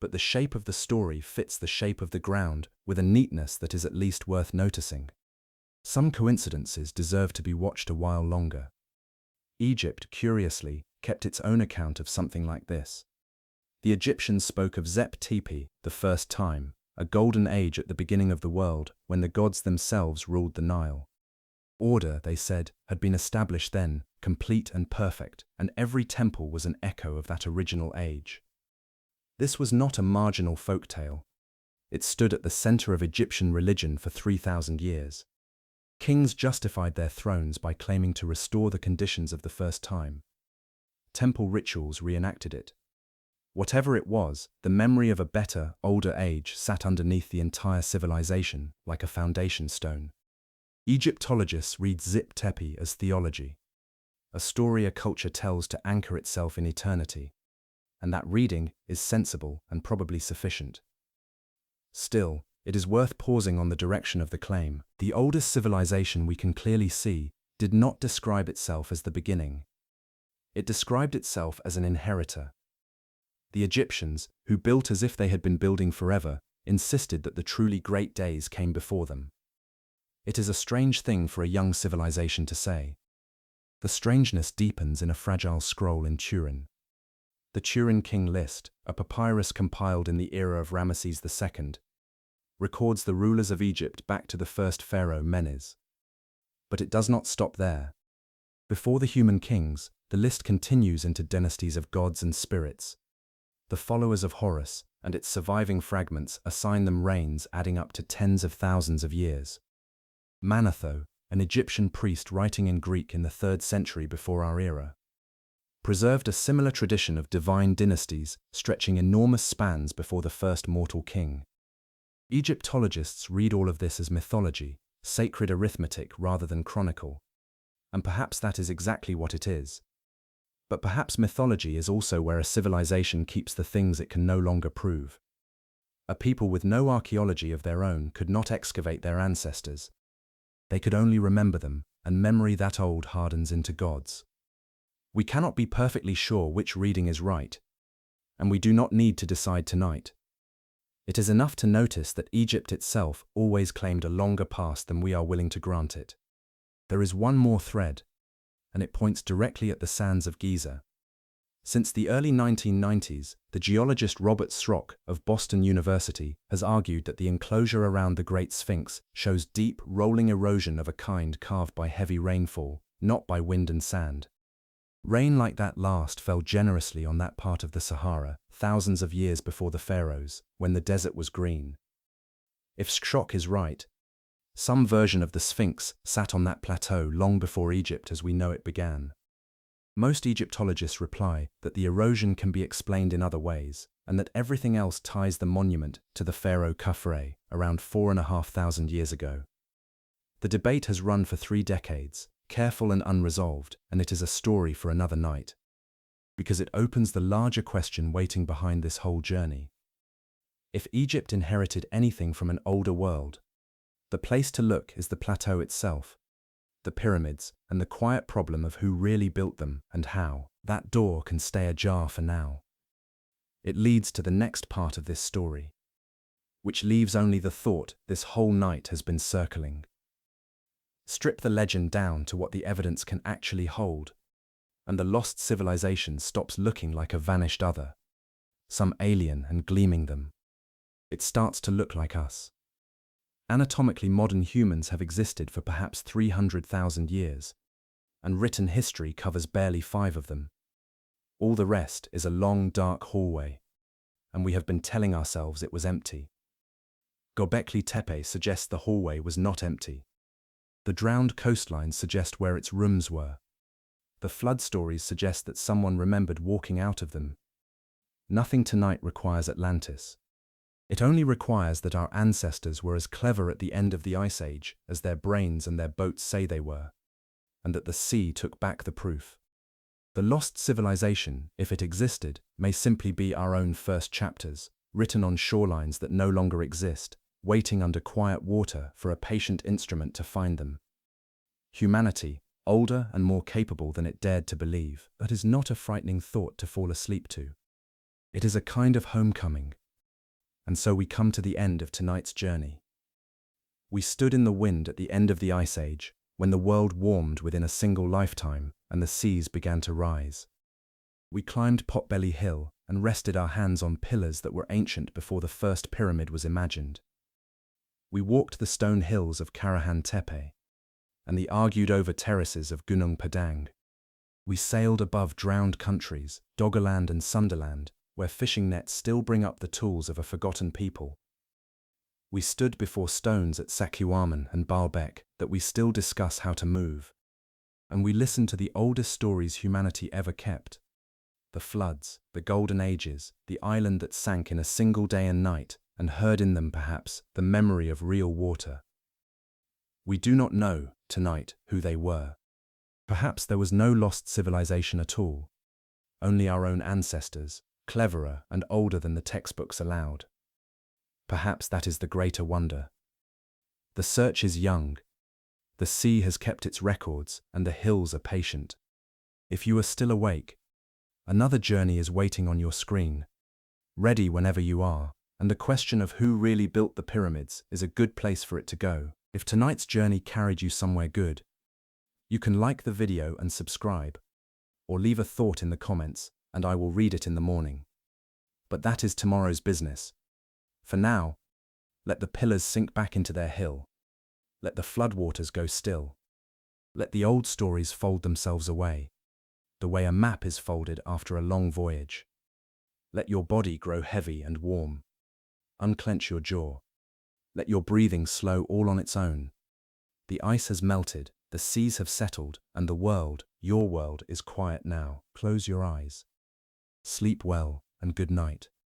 But the shape of the story fits the shape of the ground with a neatness that is at least worth noticing. Some coincidences deserve to be watched a while longer. Egypt, curiously, kept its own account of something like this. The Egyptians spoke of Tepe the first time, a golden age at the beginning of the world when the gods themselves ruled the Nile. Order, they said, had been established then, complete and perfect, and every temple was an echo of that original age. This was not a marginal folktale. It stood at the center of Egyptian religion for 3,000 years. Kings justified their thrones by claiming to restore the conditions of the first time. Temple rituals reenacted it. Whatever it was, the memory of a better, older age sat underneath the entire civilization, like a foundation stone. Egyptologists read Zip Tepe as theology, a story a culture tells to anchor itself in eternity, and that reading is sensible and probably sufficient. Still, it is worth pausing on the direction of the claim. The oldest civilization we can clearly see did not describe itself as the beginning. It described itself as an inheritor. The Egyptians, who built as if they had been building forever, insisted that the truly great days came before them. It is a strange thing for a young civilization to say. The strangeness deepens in a fragile scroll in Turin. The Turin King List, a papyrus compiled in the era of Ramesses II, records the rulers of Egypt back to the first pharaoh Menes. But it does not stop there. Before the human kings, the list continues into dynasties of gods and spirits. The followers of Horus and its surviving fragments assign them reigns adding up to tens of thousands of years. Manetho, an Egyptian priest writing in Greek in the 3rd century before our era, preserved a similar tradition of divine dynasties stretching enormous spans before the first mortal king. Egyptologists read all of this as mythology, sacred arithmetic rather than chronicle. And perhaps that is exactly what it is. But perhaps mythology is also where a civilization keeps the things it can no longer prove. A people with no archaeology of their own could not excavate their ancestors. They could only remember them, and memory that old hardens into gods. We cannot be perfectly sure which reading is right, and we do not need to decide tonight. It is enough to notice that Egypt itself always claimed a longer past than we are willing to grant it. There is one more thread, and it points directly at the sands of Giza. Since the early 1990s, the geologist Robert Schrock of Boston University has argued that the enclosure around the Great Sphinx shows deep, rolling erosion of a kind carved by heavy rainfall, not by wind and sand. Rain like that last fell generously on that part of the Sahara, thousands of years before the pharaohs, when the desert was green. If Schrock is right, some version of the Sphinx sat on that plateau long before Egypt as we know it began. Most Egyptologists reply that the erosion can be explained in other ways, and that everything else ties the monument to the pharaoh Khafre around 4,500 years ago. The debate has run for 3 decades, careful and unresolved, and it is a story for another night, because it opens the larger question waiting behind this whole journey. If Egypt inherited anything from an older world, the place to look is the plateau itself, the pyramids, and the quiet problem of who really built them and how. That door can stay ajar for now. It leads to the next part of this story, which leaves only the thought this whole night has been circling. Strip the legend down to what the evidence can actually hold, and the lost civilization stops looking like a vanished other, some alien and gleaming them. It starts to look like us. Anatomically modern humans have existed for perhaps 300,000 years, and written history covers barely 5 of them. All the rest is a long, dark hallway, and we have been telling ourselves it was empty. Göbekli Tepe suggests the hallway was not empty. The Drowned Coastlines suggest where its rooms were. The flood stories suggest that someone remembered walking out of them. Nothing tonight requires Atlantis. It only requires that our ancestors were as clever at the end of the Ice Age as their brains and their boats say they were, and that the sea took back the proof. The lost civilization, if it existed, may simply be our own first chapters, written on shorelines that no longer exist, waiting under quiet water for a patient instrument to find them. Humanity, older and more capable than it dared to believe, that is not a frightening thought to fall asleep to. It is a kind of homecoming. And so we come to the end of tonight's journey. We stood in the wind at the end of the Ice Age, when the world warmed within a single lifetime and the seas began to rise. We climbed Potbelly Hill and rested our hands on pillars that were ancient before the first pyramid was imagined. We walked the stone hills of Karahan Tepe and the argued-over terraces of Gunung Padang. We sailed above drowned countries, Doggerland and Sunderland, where fishing nets still bring up the tools of a forgotten people. We stood before stones at Sakyawman and Baalbek that we still discuss how to move. And we listened to the oldest stories humanity ever kept. The floods, the golden ages, the island that sank in a single day and night, and heard in them, perhaps, the memory of real water. We do not know, tonight, who they were. Perhaps there was no lost civilization at all. Only our own ancestors, cleverer and older than the textbooks allowed. Perhaps that is the greater wonder. The search is young. The sea has kept its records, and the hills are patient. If you are still awake, another journey is waiting on your screen, ready whenever you are, and the question of who really built the pyramids is a good place for it to go. If tonight's journey carried you somewhere good, you can like the video and subscribe, or leave a thought in the comments, and I will read it in the morning. But that is tomorrow's business. For now, let the pillars sink back into their hill. Let the floodwaters go still. Let the old stories fold themselves away, the way a map is folded after a long voyage. Let your body grow heavy and warm. Unclench your jaw. Let your breathing slow all on its own. The ice has melted, the seas have settled, and the world, your world, is quiet now. Close your eyes. Sleep well, and good night.